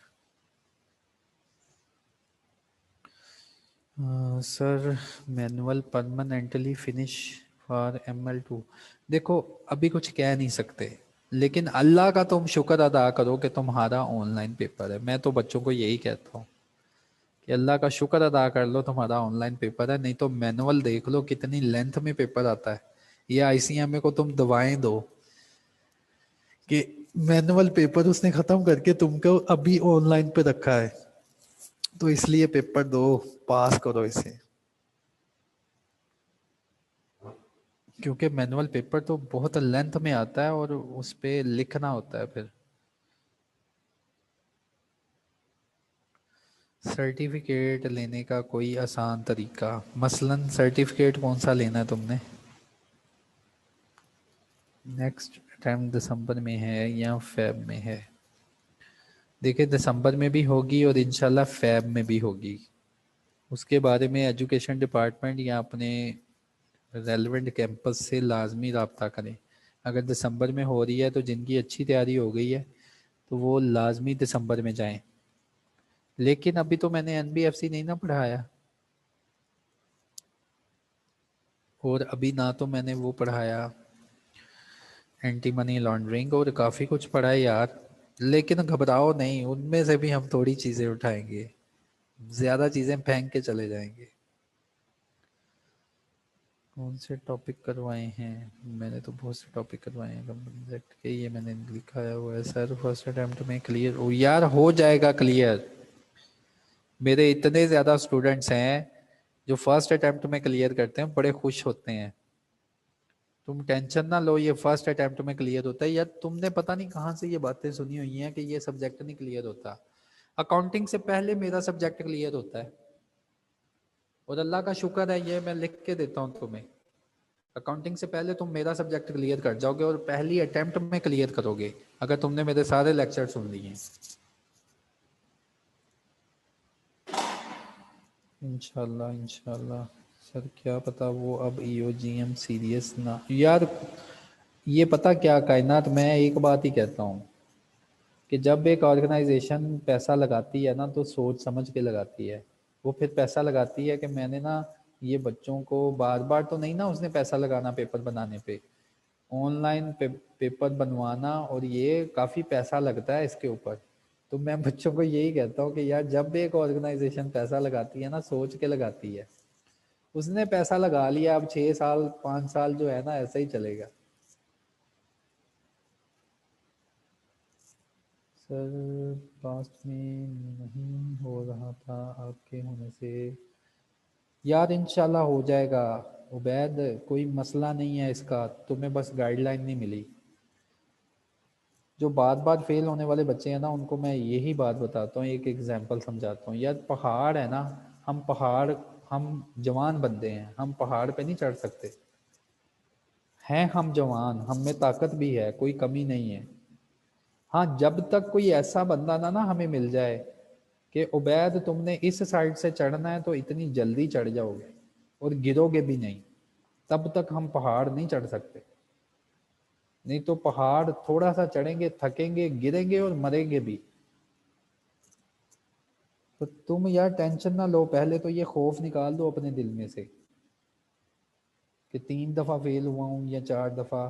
Sir manual permanently finish for ML2। देखो अभी कुछ कह नहीं सकते, लेकिन अल्लाह का तुम शुक्र अदा करो कि तुम्हारा ऑनलाइन पेपर है। मैं तो बच्चों को यही कहता हूँ कि अल्लाह का शुक्र अदा कर लो तुम्हारा ऑनलाइन पेपर है, नहीं तो मैनुअल देख लो कितनी लेंथ में पेपर आता है। ये आईसीएमए को तुम दवाएं दो कि मैनुअल पेपर उसने खत्म करके तुमको अभी ऑनलाइन पे रखा है, तो इसलिए पेपर दो, पास करो इसे। क्योंकि मैनुअल पेपर तो बहुत लेंथ में आता है और उस पे लिखना होता है फिर। सर्टिफिकेट लेने का कोई आसान तरीका, मसलन सर्टिफिकेट कौन सा लेना है तुमने? नेक्स्ट टाइम दिसंबर में है या फेब में है? देखिए दिसंबर में भी होगी और इंशाल्लाह फेब में भी होगी। उसके बारे में एजुकेशन डिपार्टमेंट या अपने रेलिवेंट कैंपस से लाजमी रब्ता करें। अगर दिसंबर में हो रही है तो जिनकी अच्छी तैयारी हो गई है तो वो लाजमी दिसंबर में जाएं। लेकिन अभी तो मैंने एनबीएफसी नहीं ना पढ़ाया, और अभी ना तो मैंने वो पढ़ाया एंटी मनी लॉन्ड्रिंग, और काफ़ी कुछ पढ़ा है यार। लेकिन घबराओ नहीं, उनमें से भी हम थोड़ी चीज़ें उठाएंगे, ज़्यादा चीज़ें फेंक के चले जाएंगे। कौन से टॉपिक करवाए हैं? मैंने तो बहुत से टॉपिक करवाए हैं कंपनी एक्ट के, ये मैंने लिखाया हुआ है सर। फर्स्ट अटेम्प्ट में क्लियर हो यार, हो जाएगा क्लियर। मेरे इतने ज़्यादा स्टूडेंट्स हैं जो फर्स्ट अटेम्प्ट में क्लियर करते हैं, बड़े खुश होते हैं। तुम टेंशन ना लो, ये फर्स्ट अटेम्प्ट में क्लियर होता है। यार तुमने पता नहीं कहाँ से ये बातें सुनी हुई हैं कि ये सब्जेक्ट नहीं क्लियर होता। अकाउंटिंग से पहले मेरा सब्जेक्ट क्लियर होता है, और अल्लाह का शुक्र है, ये मैं लिख के देता हूँ तुम्हें। अकाउंटिंग से पहले तुम मेरा सब्जेक्ट क्लियर कर जाओगे और पहली अटेम्प्ट में क्लियर करोगे अगर तुमने मेरे सारे लेक्चर सुन लिए। इंशाल्लाह इंशाल्लाह। सर क्या पता वो अब ईओजीएम सीरियस ना यार। ये पता क्या कायनात, मैं एक बात ही कहता हूँ कि जब एक ऑर्गेनाइजेशन पैसा लगाती है ना तो सोच समझ के लगाती है। वो फिर पैसा लगाती है कि मैंने ना ये बच्चों को बार बार तो नहीं ना उसने पैसा लगाना पेपर बनाने पे, ऑनलाइन पेपर बनवाना, और ये काफ़ी पैसा लगता है इसके ऊपर। तो मैं बच्चों को यही कहता हूँ कि यार जब भी एक ऑर्गेनाइजेशन पैसा लगाती है ना, सोच के लगाती है। उसने पैसा लगा लिया, अब 6 साल 5 साल जो है ना ऐसा ही चलेगा। सर पास्ट में नहीं हो रहा था, आपके होने से यार इंशाल्लाह हो जाएगा। उबैद कोई मसला नहीं है इसका, तुम्हें बस गाइडलाइन नहीं मिली। जो बार बार फेल होने वाले बच्चे हैं ना, उनको मैं यही बात बताता हूँ, एक एग्जांपल समझाता हूँ। यार पहाड़ है ना, हम जवान बंदे हैं, हम पहाड़ पे नहीं चढ़ सकते हैं। हम जवान, हम में ताकत भी है, कोई कमी नहीं है। हाँ जब तक कोई ऐसा बंदा ना हमें मिल जाए कि उबैद तुमने इस साइड से चढ़ना है तो इतनी जल्दी चढ़ जाओगे और गिरोगे भी नहीं, तब तक हम पहाड़ नहीं चढ़ सकते। नहीं तो पहाड़ थोड़ा सा चढ़ेंगे, थकेंगे, गिरेंगे और मरेंगे भी। तो तुम यार टेंशन ना लो, पहले तो ये खौफ निकाल दो अपने दिल में से कि 3 दफा फेल हुआ हूँ या 4 दफा।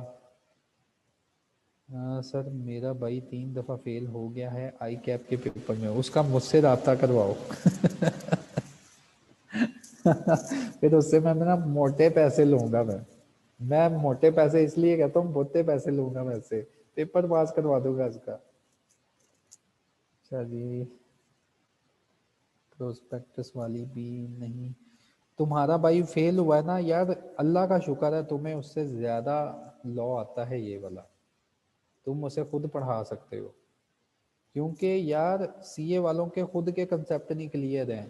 सर मेरा भाई 3 दफा फेल हो गया है आई कैप के पेपर में, उसका मुझसे रब्ता करवाओ। फिर उससे मैं ना मोटे पैसे लूंगा। मैं मोटे पैसे इसलिए कहता हूँ, मोटे पैसे लूंगा मैं उससे, पेपर पास करवा दूंगा उसका। चलिए प्रोस्पेक्टस वाली भी नहीं, तुम्हारा भाई फेल हुआ है ना यार, अल्लाह का शुक्र है तुम्हें उससे ज्यादा लॉ आता है ये वाला, तुम उसे खुद पढ़ा सकते हो। क्योंकि यार सीए वालों के खुद के कंसेप्ट नहीं क्लियर हैं।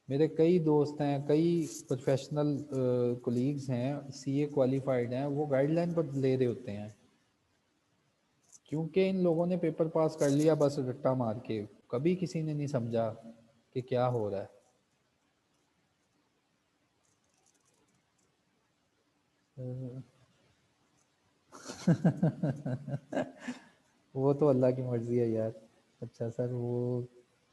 मेरे कई दोस्त हैं, कई प्रोफेशनल कोलीग्स हैं, सीए क्वालिफाइड हैं, वो गाइडलाइन पर ले रहे होते हैं, क्योंकि इन लोगों ने पेपर पास कर लिया बस रट्टा मार के। कभी किसी ने नहीं समझा कि क्या हो रहा है। वो तो अल्लाह की मर्जी है यार। अच्छा सर, वो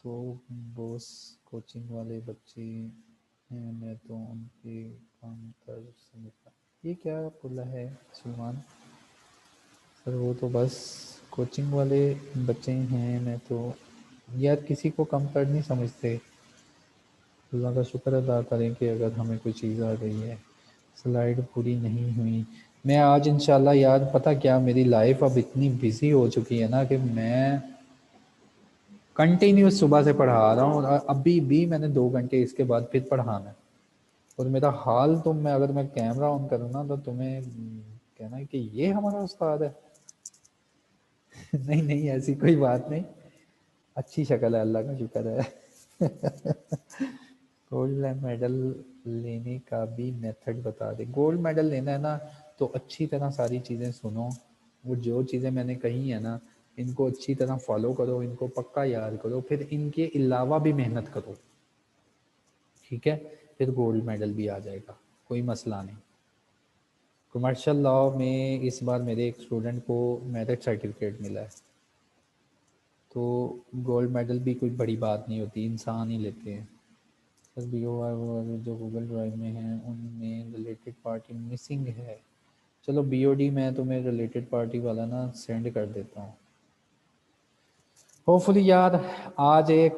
तो बॉस कोचिंग वाले बच्चे हैं, मैं तो उनके काम कर समझता। ये क्या बोला है सलमान सर? वो तो बस कोचिंग वाले बच्चे हैं, मैं तो यार किसी को कम कर नहीं समझते। अल्लाह का शुक्र अदा करें कि अगर हमें कोई चीज़ आ गई है। स्लाइड पूरी नहीं हुई। मैं आज इंशाल्लाह यार, पता क्या, मेरी लाइफ अब इतनी बिजी हो चुकी है ना कि मैं कंटिन्यूस सुबह से पढ़ा रहा हूँ, और अभी भी मैंने 2 घंटे इसके बाद फिर पढ़ाना है। और मेरा हाल तो, मैं अगर मैं कैमरा ऑन करूँ ना तो तुम्हें कहना है कि ये हमारा उस्ताद है। नहीं नहीं, ऐसी कोई बात नहीं, अच्छी शक्ल है, अल्लाह का शुक्र है। गोल्ड मेडल लेने का भी मेथड बता दे। गोल्ड मेडल लेना है ना तो अच्छी तरह सारी चीज़ें सुनो, वो जो चीज़ें मैंने कही है ना, इनको अच्छी तरह फॉलो करो, इनको पक्का याद करो, फिर इनके अलावा भी मेहनत करो, ठीक है? फिर गोल्ड मेडल भी आ जाएगा, कोई मसला नहीं। कमर्शियल लॉ में इस बार मेरे एक स्टूडेंट को मेरिट सर्टिफिकेट मिला है, तो गोल्ड मेडल भी कोई बड़ी बात नहीं होती, इंसान ही लेते हैं। सर बी ओ आर जो गूगल ड्राइव में है उनमें रिलेटेड पार्टी मिसिंग है। चलो बी ओ डी मैं तुम्हें रिलेटेड पार्टी वाला ना सेंड कर देता हूँ। होपफुली यार, आज एक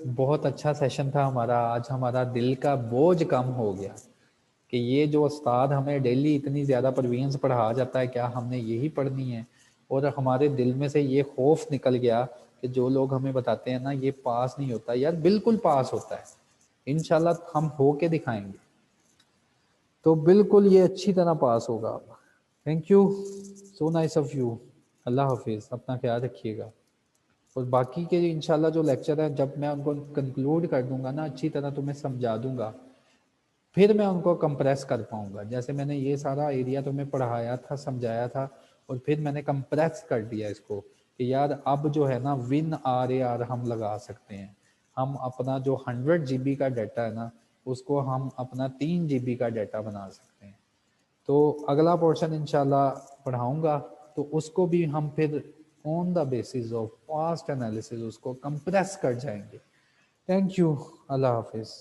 बहुत अच्छा सेशन था हमारा। आज हमारा दिल का बोझ कम हो गया कि ये जो उस्ताद हमें डेली इतनी ज़्यादा परवीन्स पढ़ा जाता है, क्या हमने यही पढ़नी है? और हमारे दिल में से ये खौफ निकल गया कि जो लोग हमें बताते हैं ना ये पास नहीं होता, यार बिल्कुल पास होता है, इंशाल्लाह हम हो के दिखाएंगे। तो बिल्कुल ये अच्छी तरह पास होगा। Thank you, so nice of you. अल्लाह हाफिज़, अपना ख्याल रखिएगा। और बाकी के इंशाल्लाह जो लेक्चर है, जब मैं उनको कंक्लूड कर दूंगा ना, अच्छी तरह तुम्हें समझा दूंगा, फिर मैं उनको कंप्रेस कर पाऊंगा। जैसे मैंने ये सारा एरिया तुम्हें पढ़ाया था, समझाया था, और फिर मैंने कंप्रेस कर दिया इसको कि यार अब जो है ना विन आर ए आर हम लगा सकते हैं। हम अपना जो 100 GB का डाटा है ना, उसको हम अपना 3 GB का डाटा बना सकते हैं। तो अगला पोर्शन इंशाल्लाह पढ़ाऊंगा, तो उसको भी हम फिर on the basis of past analysis उसको कंप्रेस कर जाएंगे। थैंक यू, अल्लाह हाफिज़।